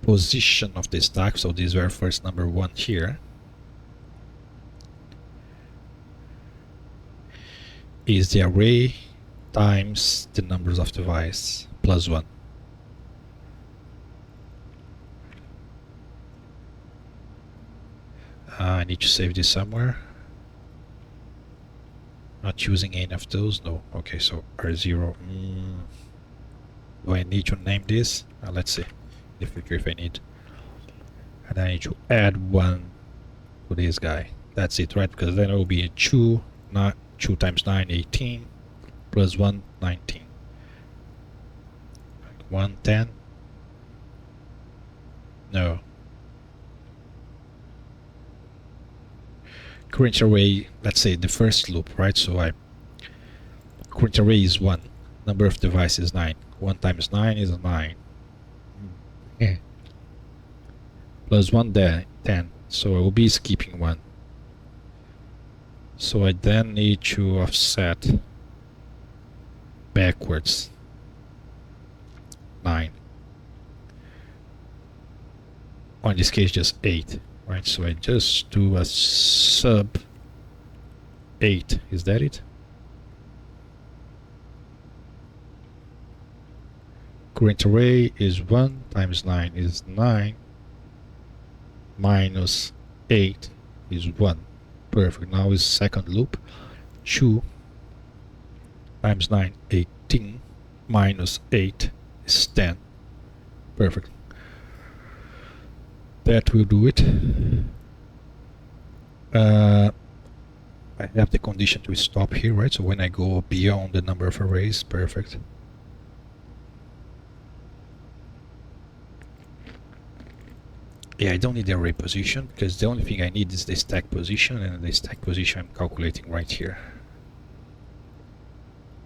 position of the stack, so this very first number 1 here, is the array times the numbers of device plus 1. I need to save this somewhere. Not using any of those, no. Okay, so R0. Do I need to name this? Let's see in the future if I need. And I need to add 1 to this guy. That's it, right? Because then it will be 2 times 9, 18, plus 1, 19. 1, 10. No. Current array, let's say the first loop, right? So current array is 1. Number of devices 9. 1 times 9 is 9. Yeah. Plus 1 there, 10. So I will be skipping 1. So I then need to offset backwards 9. Or in this case just 8. Right, so I just do a sub 8. Is that it? Current array is 1 times 9 is 9 minus 8 is 1. Perfect. Now is second loop. 2 times 9, 18 minus 8 is 10. Perfect. That will do it. I have the condition to stop here, right? So when I go beyond the number of arrays, perfect. Yeah, I don't need the array position because the only thing I need is the stack position, and the stack position I'm calculating right here.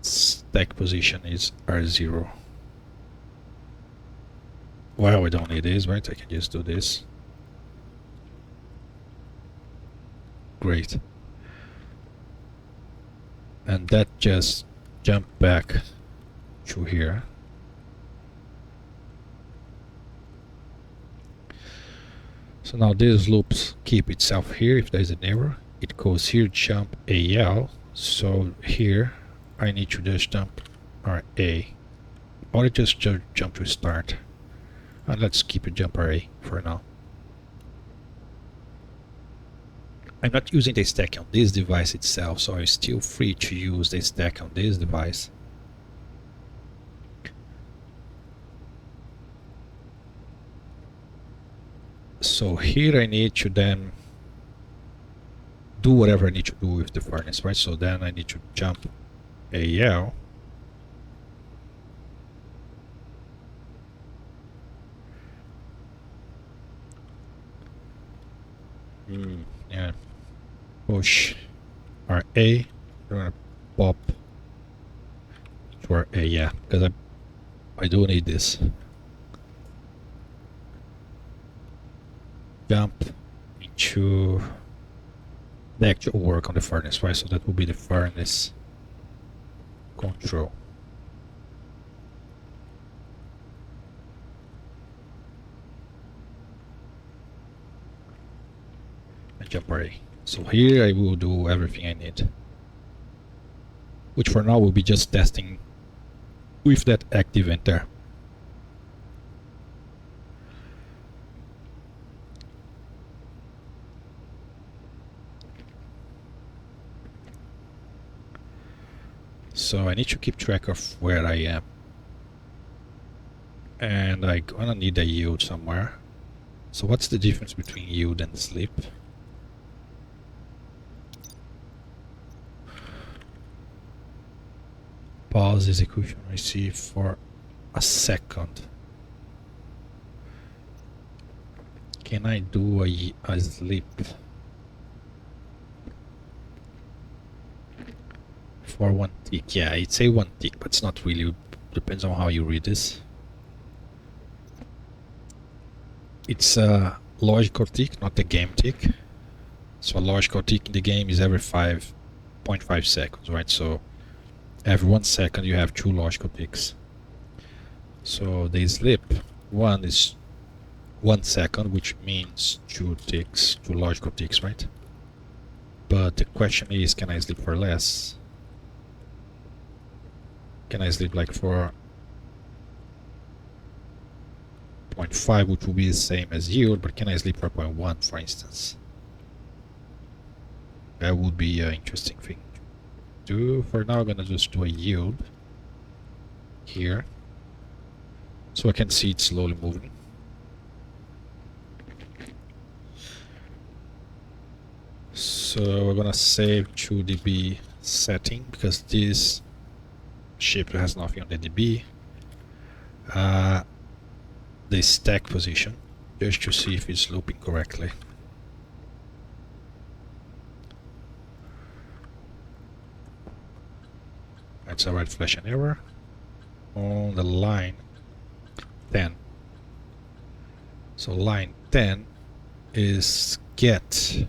Stack position is R0. Well, we don't need this, right? I can just do this. Great. And that just jumped back to here. So now these loops keep itself here. If there's an error, it goes here, jump AL. So here I need to just jump RA, or just jump to start. And let's keep it jump RA for now. I'm not using the stack on this device itself, so I'm still free to use the stack on this device. So here I need to then do whatever I need to do with the furnace, right? So then I need to jump AL. Yeah. Push RA. We're gonna pop to RA, yeah, because I do need this. Jump into the actual work on the furnace, right? So that will be the furnace control. And jump array. So here I will do everything I need, which for now will be just testing with that active enter. So I need to keep track of where I am, and I'm gonna need a yield somewhere. So what's the difference between yield and sleep? Pause execution receive for a second. Can I do a sleep for 1 tick? Yeah, it's a 1 tick, but it's not really. Depends on how you read this. It's a logical tick, not a game tick. So a logical tick in the game is every 5.5 seconds, right? So every 1 second you have 2 logical ticks. So the slip 1 is 1 second, which means 2 ticks, 2 logical ticks, right? But the question is, can I sleep for less? Can I sleep like for 0.5, which will be the same as yield, but can I sleep for 0.1, for instance? That would be an interesting thing to do. For now, I'm gonna just do a yield here, so I can see it slowly moving. So we're gonna save to dB setting, because this ship has nothing on the dB. The stack position, just to see if it's looping correctly. That's a red flash and error on the line 10. So line 10 is get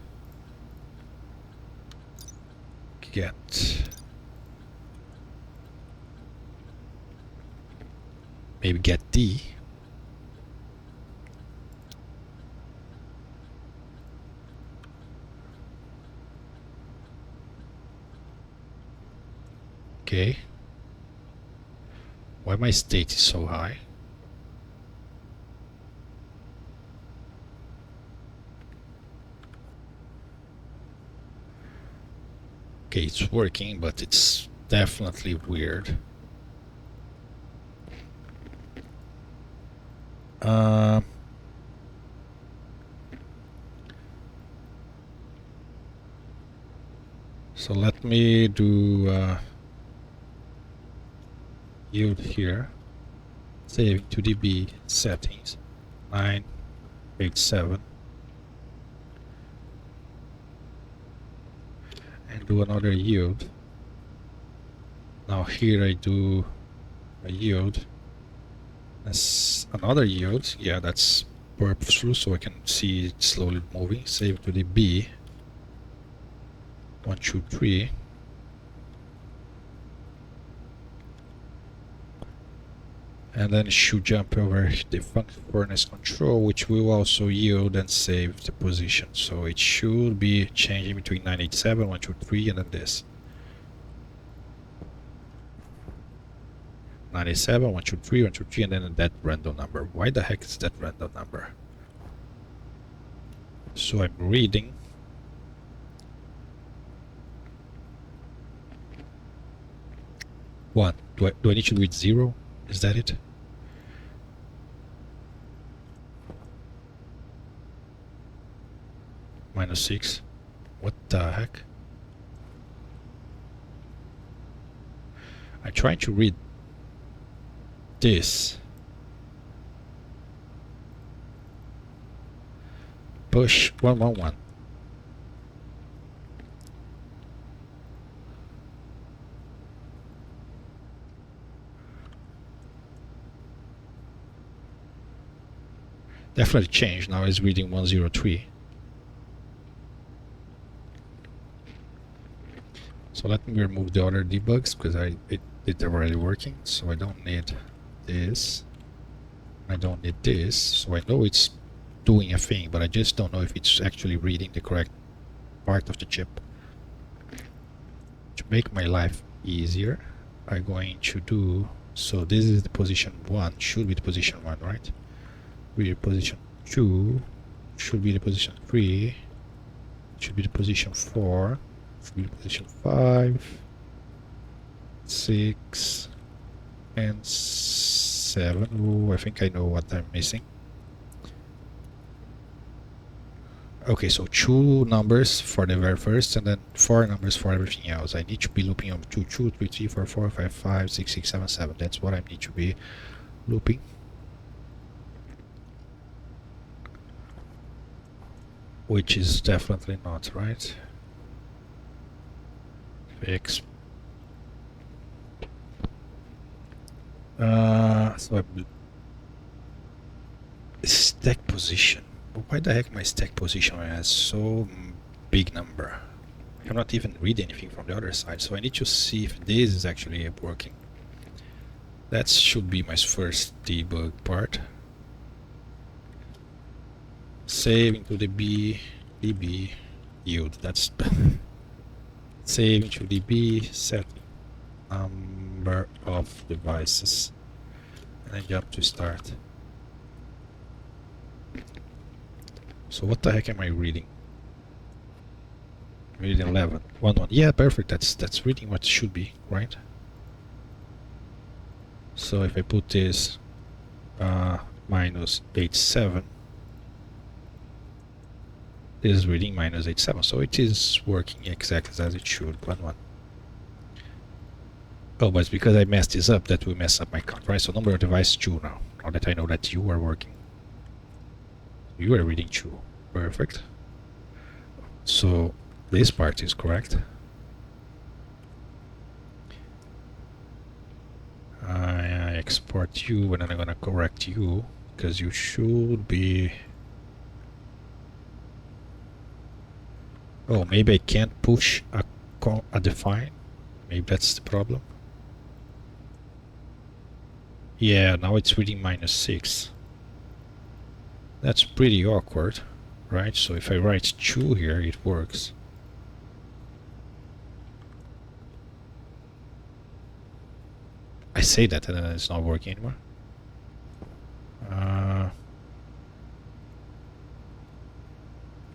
maybe get D. Okay. Why my state is so high? Okay, it's working, but it's definitely weird. So let me do yield here, saving to dB settings 987, and do another yield. Now here I do a yield, that's another yield. Yeah, that's purposeful, so I can see it slowly moving. Save to dB 1, 2, 3. And then it should jump over the function furnace control, which will also yield and save the position. So it should be changing between 987, 1, 2, 3, and then this. 987, 1, 2, 3, 1, 2, 3, and then that random number. Why the heck is that random number? So I'm reading. What? Do I need to do it 0? Is that it? -6. What the heck? I'm trying to read this. Push 111. Definitely changed. Now it's reading 103. So let me remove the other debugs, because it's already working. So I don't need this. I don't need this. So I know it's doing a thing, but I just don't know if it's actually reading the correct part of the chip. To make my life easier, I'm going to do, so this is the position 1, should be the position 1, right? Rear position 2, should be the position 3, should be the position 4, should be the position 5, 6, and 7. Oh, I think I know what I'm missing. Okay, so 2 numbers for the very first, and then 4 numbers for everything else. I need to be looping on 2, 2, 3, 3, 4, 4, 5, 5, 6, 6, 7, 7. That's what I need to be looping. Which is definitely not right. Fix. So stack position. Why the heck my stack position has so big number? I cannot even read anything from the other side, so I need to see if this is actually working. That should be my first debug part. Save into the db yield. That's save into db, set number of devices, and I jump to start. So what the heck am I reading? I'm reading 11. 1 1. Yeah, perfect. That's reading what should be, right? So if I put this minus 87, this is reading minus 87, so it is working exactly as it should. 1 1. Oh, but it's because I messed this up that will mess up my count, right? So number of device 2 now. Now that I know that you are working. You are reading 2. Perfect. So this part is correct. I export you and then I'm gonna correct you because you should be. Oh, maybe I can't push a define. Maybe that's the problem. Yeah, now it's reading minus 6. That's pretty awkward, right? So if I write 2 here, it works. I say that and then it's not working anymore.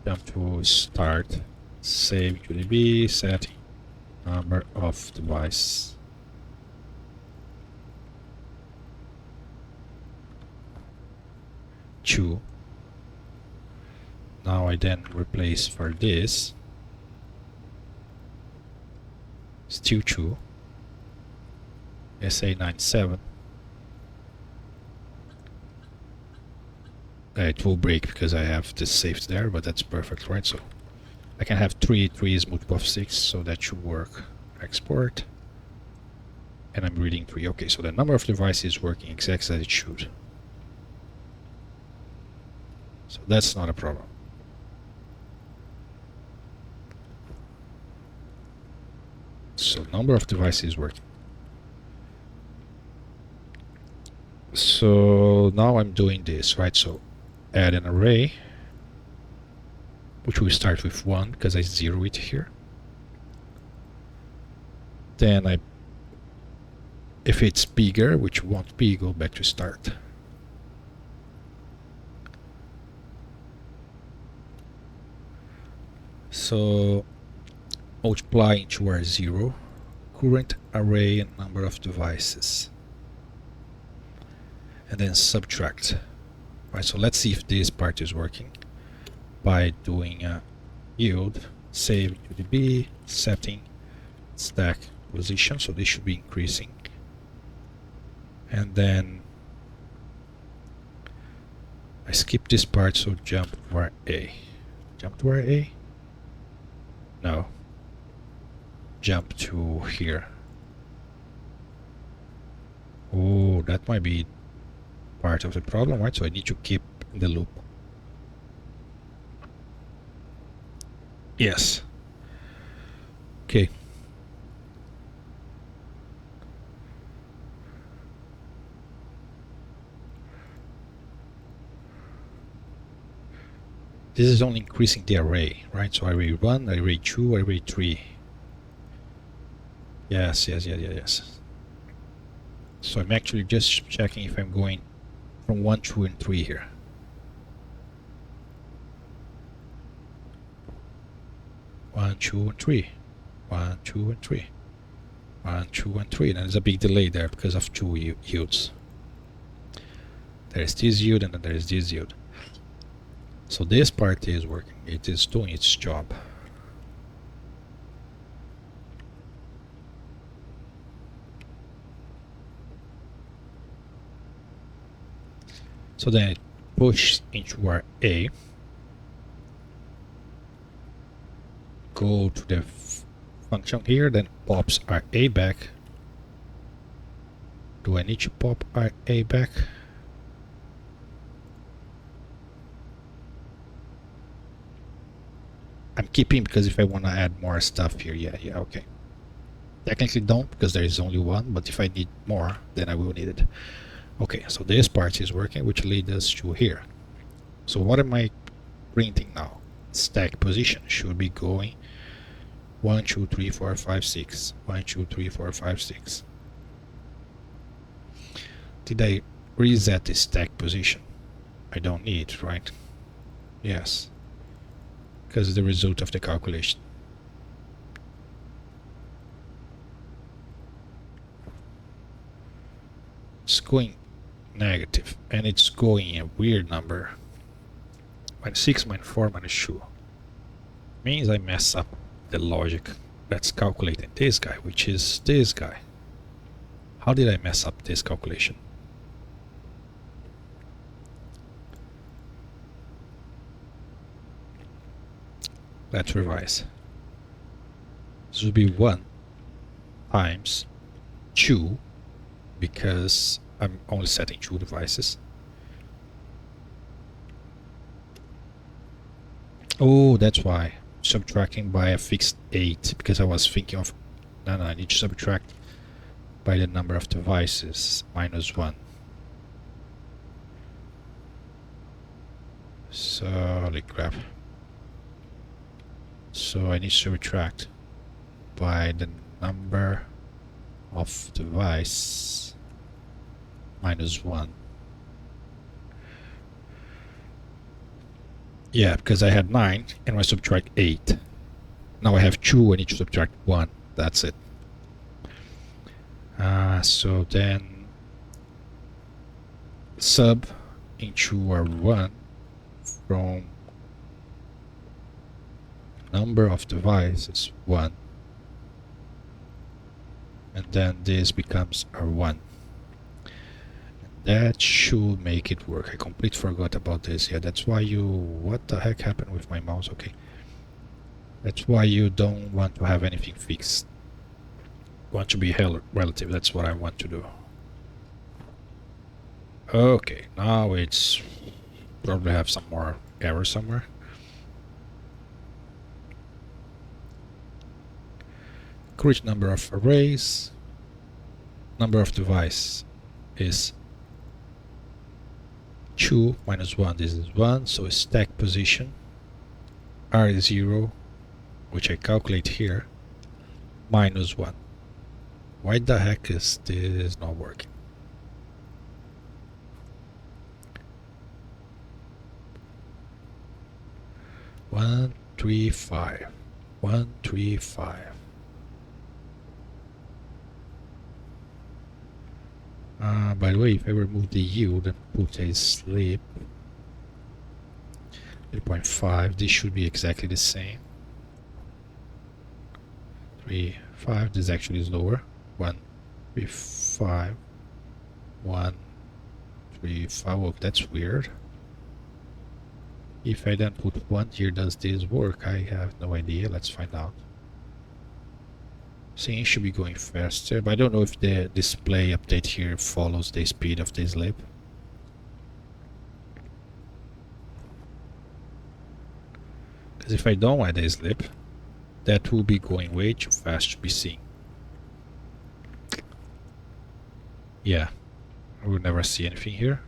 Jump to start, save UDB, set number of device. Two. Now I then replace for this still 2 SA97. It will break because I have this saved there, but that's perfect, right? So I can have 3 is multiple of 6, so that should work. Export, and I'm reading 3. Okay, so the number of devices is working exactly as it should. So that's not a problem. So number of devices is working. So now I'm doing this, right? So add an array, which will start with 1 because I zero it here. Then if it's bigger, which won't be, go back to start. So multiply into our 0, current array and number of devices, and then subtract. Right, so let's see if this part is working by doing a yield, save to db, setting stack position, so this should be increasing, and then I skip this part, so jump to our A. Jump to our A? No. Jump to here. Oh, that might be part of the problem, right? So I need to keep the loop. Yes. Okay. This is only increasing the array, right? So array 1, array 2, array 3. Yes. So I'm actually just checking if I'm going from 1, 2, and 3 here. 1, 2, and 3. 1, 2, and 3. 1, 2, and 3. And there's a big delay there because of 2 yields. There's this yield and then there's this yield. So this part is working. It is doing its job. So then it pushes into our A. Go to the function here, then pops our A back. Do I need to pop our A back? I'm keeping because if I want to add more stuff here, yeah, okay. Technically don't, because there is only one, but if I need more, then I will need it. Okay, so this part is working, which leads us to here. So what am I printing now? Stack position should be going 1, 2, 3, 4, 5, 6. 1, 2, 3, 4, 5, 6. Did I reset the stack position? I don't need, right? Yes. Because it's the result of the calculation. It's going negative, and it's going a weird number. -6, -4, -2. Means I mess up the logic that's calculating this guy, which is this guy. How did I mess up this calculation? Let's revise. This would be 1 times 2, because I'm only setting 2 devices. Oh, that's why. Subtracting by a fixed 8, because I was thinking of... No, I need to subtract by the number of devices, -1. So, holy crap. So I need to subtract by the number of device -1. Yeah, because I had 9 and I subtract 8. Now I have 2, I need to subtract 1. That's it. So then sub into R1 from number of devices 1, and then this becomes R1. That should make it work. I completely forgot about this. Yeah, that's why you... What the heck happened with my mouse? Okay. That's why you don't want to have anything fixed. You want to be relative. That's what I want to do. Okay, now it's... Probably have some more error somewhere. Current number of arrays. Number of device is 2 minus 1, this is 1, so stack position R is 0, which I calculate here, -1. Why the heck is this not working? One, 3, 5. 1, 3, 5. By the way, if I remove the yield and put a slip 3.5, this should be exactly the same. 3, 5, this actually is lower. 1, 3, 5, 1, 3, 5. Oh, that's weird. If I then put 1 here, does this work? I have no idea. Let's find out. Things should be going faster, but I don't know if the display update here follows the speed of the slip. Because if I don't add a slip, that will be going way too fast to be seen. Yeah, I will never see anything here.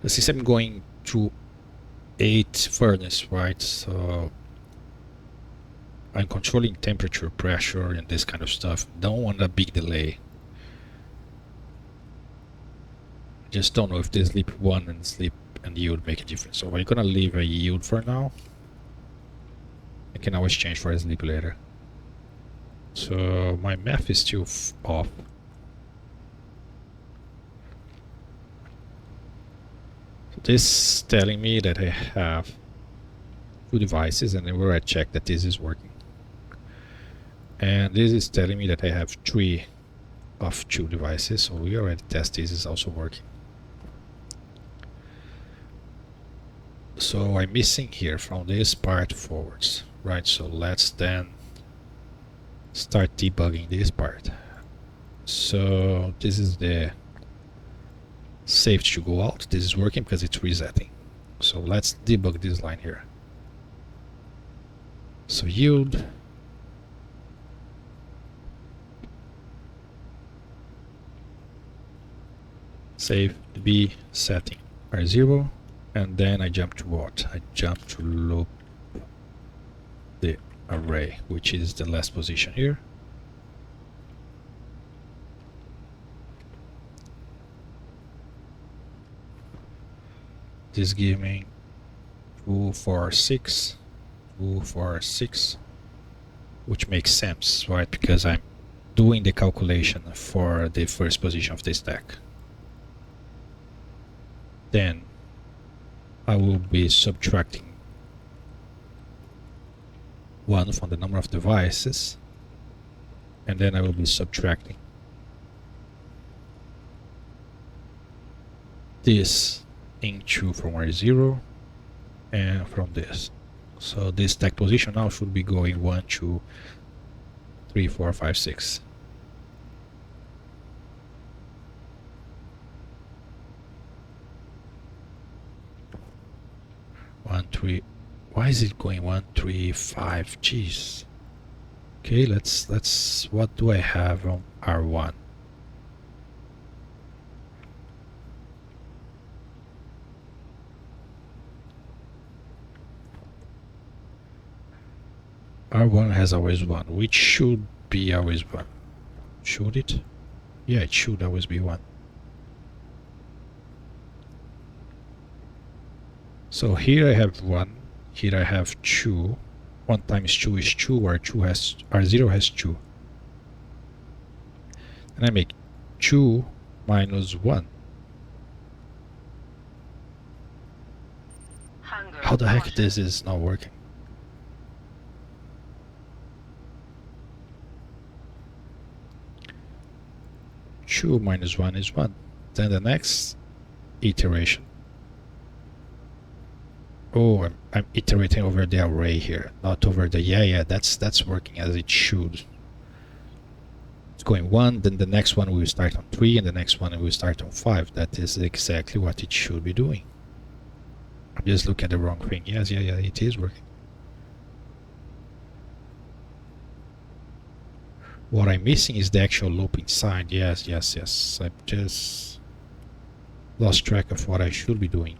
Since I'm going through 8 furnace, right? So I'm controlling temperature, pressure, and this kind of stuff. Don't want a big delay. Just don't know if the sleep 1 and sleep and yield make a difference. So I'm gonna leave a yield for now. I can always change for a sleep later. So my math is still off. So this is telling me that I have 2 devices, and where I check that this is working. And this is telling me that I have 3 of 2 devices, so we already test this is also working. So I'm missing here from this part forwards, right? So let's then start debugging this part. So this is the safety to go out. This is working because it's resetting. So let's debug this line here. So yield save B setting R0, and then I jump to what? I jump to loop the array, which is the last position here. This gives me 2, 4, 6, 2, 4, 6, which makes sense, right? Because I'm doing the calculation for the first position of the stack. Then I will be subtracting 1 from the number of devices, and then I will be subtracting this into from R0 and from this. So this stack position now should be going 1, 2, 3, 4, 5, 6. One, 3. Why is it going 1, 3, 5? Jeez. Okay, let's. What do I have on R1? R1 has always 1, which should be always 1. Should it? Yeah, it should always be 1. So here I have 1, here I have 2. 1 times 2 is 2, R0 has 2. And I make 2 minus 1. How the heck this is not working? Two minus 1 is 1. Then the next iteration. Oh, I'm iterating over the array here, not over the yeah, that's working as it should. It's going 1, then the next one will start on 3, and the next one will start on 5. That is exactly what it should be doing. I'm just looking at the wrong thing. Yes, yeah, it is working. What I'm missing is the actual loop inside. Yes. I just lost track of what I should be doing.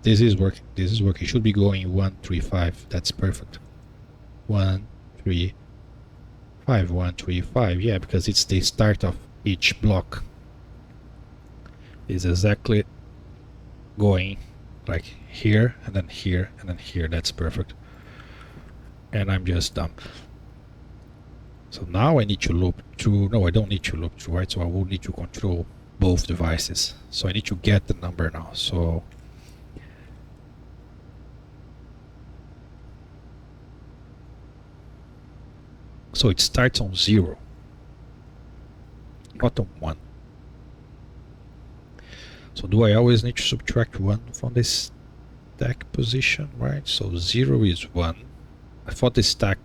This is working. It should be going 1, 3, 5. That's perfect. 1, 3, 5. 1, 3, 5. Yeah, because it's the start of each block. It's exactly going like here, and then here, and then here. That's perfect. And I'm just done. So now I need to loop through. No, I don't need to loop through, right? So I will need to control both devices. So I need to get the number now. So it starts on 0, not on 1. So do I always need to subtract 1 from this stack position, right? So 0 is 1. I thought the stack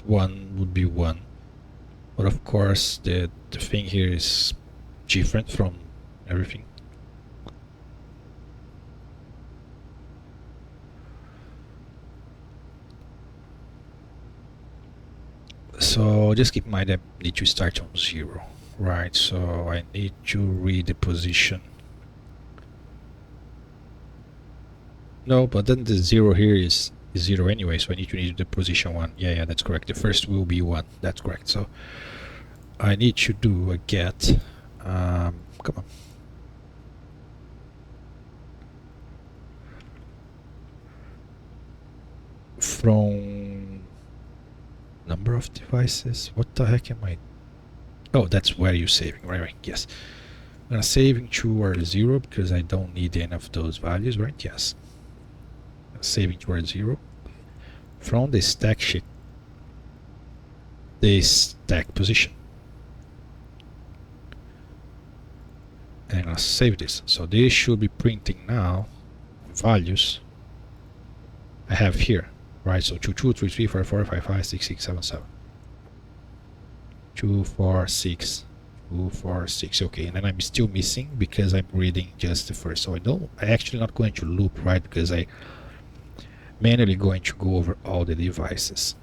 1 would be 1. But of course, the thing here is different from everything. So just keep in mind that I need to start on 0, right? So I need to read the position. No, but then the 0 here is 0 anyway, so I need to read the position 1. Yeah, that's correct. The first will be 1. That's correct. So I need to do a get. Come on. From number of devices. What the heck am I? Oh, that's where you're saving. Right. Yes. I'm gonna save into R0 because I don't need any of those values, right? Yes. Saving to R0 from the stack sheet, the stack position, and I'm gonna save this. So this should be printing now values I have here, right? So 2, 2, 3, 3, 4, 4, 5, 5, 6, 6, 7, 7. 2, 4, 6, 2, 4, 6. Okay, and then I'm still missing because I'm reading just the first. So I actually not going to loop, right? Because I manually going to go over all the devices.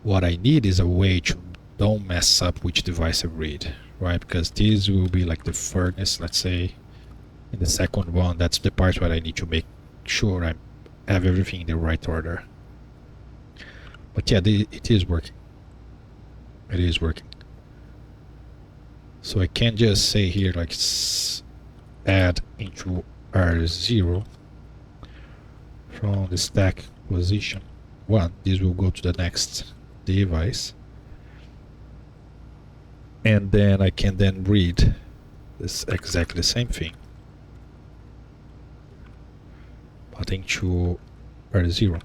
What I need is a way to don't mess up which device I read, right? Because this will be like the furnace, let's say. In the second one, that's the part where I need to make sure I have everything in the right order. But yeah, it is working. It is working. So I can just say here like add into R0 from the stack position 1. This will go to the next device. And then I can then read this exactly the same thing. But into R0.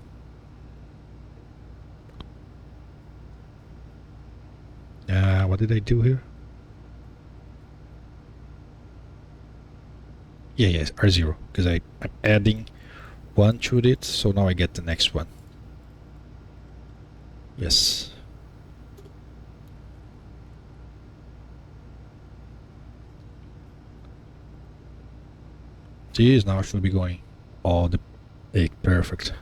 What did I do here? Yes, R0, because I'm adding 1 to it, so now I get the next one. Yes. This now should be going all the perfect.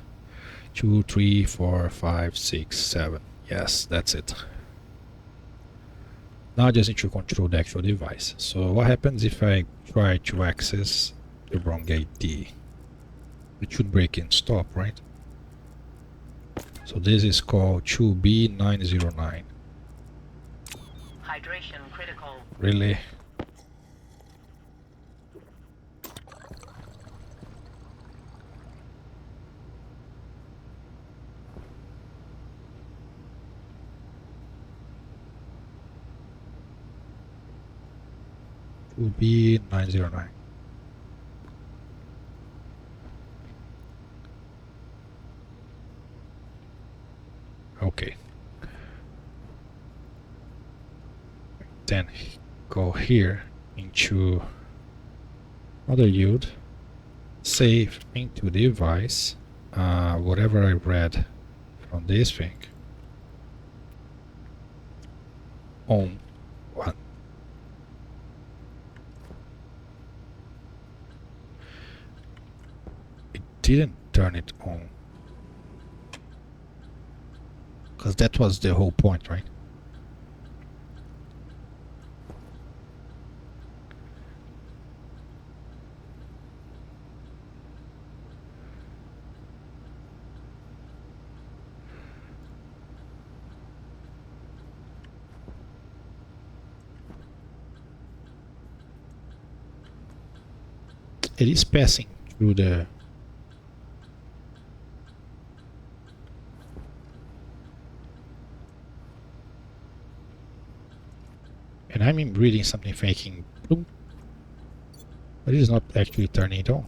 2, 3, 4, 5, 6, 7. Yes, that's it. Now I just need to control the actual device. So what happens if I try to access the wrong ID? It should break and stop, right? So this is called 2B909. Hydration critical. Really? B909. Okay. Then go here into other yield, save into device, whatever I read from this thing, on 1. It didn't turn it on, because that was the whole point, right? It is passing through the and I'm reading something faking boom, but it is not actually turning it on.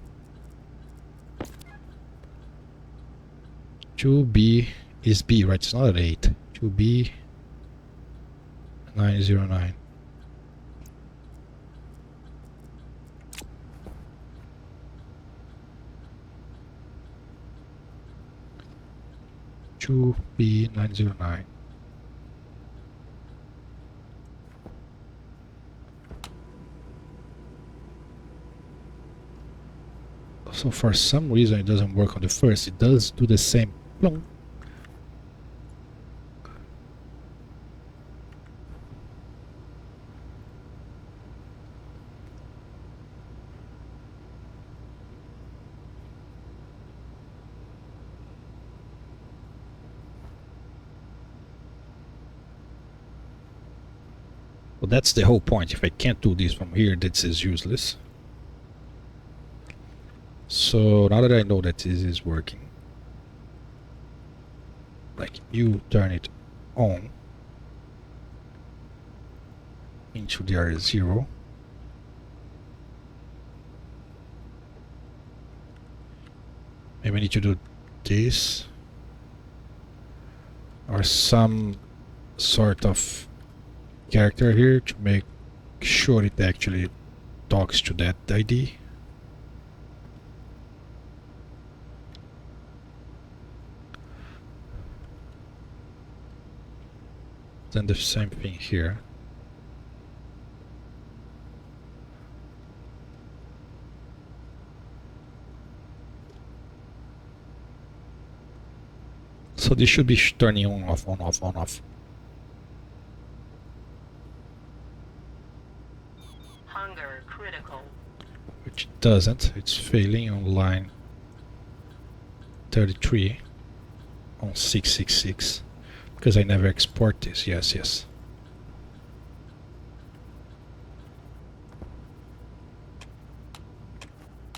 2B is B, right? It's not an 8. 2B 909. B909. So for some reason it doesn't work on the first. It does do the same. Plong. Well, that's the whole point. If I can't do this from here, this is useless. So now that I know that this is working, like you turn it on into the R0. Maybe I need to do this or some sort of character here to make sure it actually talks to that ID. Then the same thing here. So this should be turning on off, on off, on off. Hunger critical. Which it doesn't. It's failing on line 33 on 666 because I never export this. Yes, yes.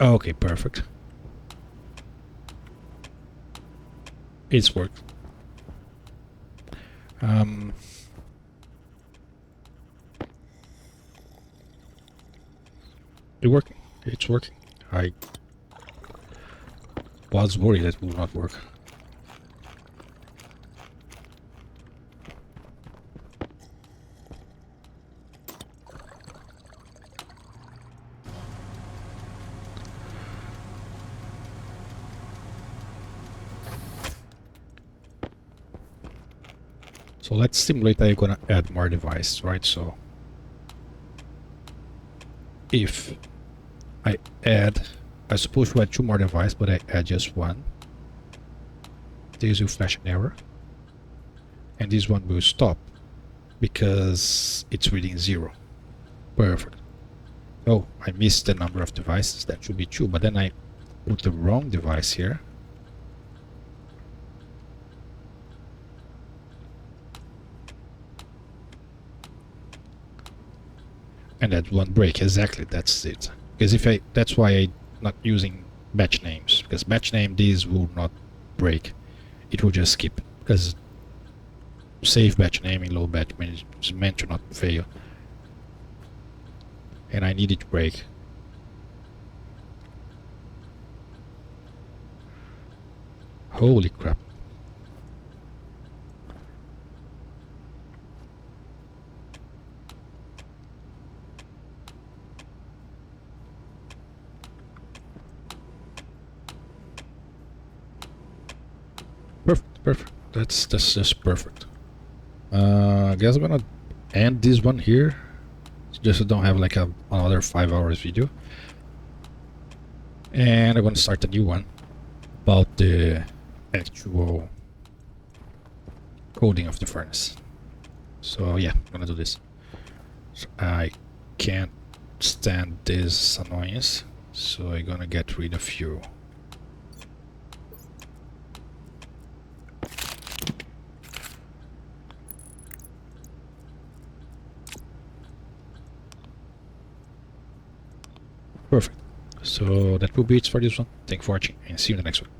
Okay, perfect. It's worked. It's working. It's working. I was worried that it would not work. So let's simulate that I'm gonna add more device, right? So if I add, I'm supposed to add 2 more devices, but I add just 1. This will flash an error, and this one will stop because it's reading 0. Perfect. Oh, I missed the number of devices. That should be 2, but then I put the wrong device here. And that one break, exactly, that's it. Because if that's why I'm not using batch names, because batch name these will not break. It will just skip, because save batch name in low batch means it's meant to not fail. And I need it to break. Holy crap. Perfect. That's just perfect. I guess I'm gonna end this one here, just so I don't have like another 5 hours video. And I'm gonna start a new one about the actual coding of the furnace. So yeah, I'm gonna do this. So I can't stand this annoyance, so I'm gonna get rid of you. Perfect. So that will be it for this one. Thank you for watching and see you in the next one.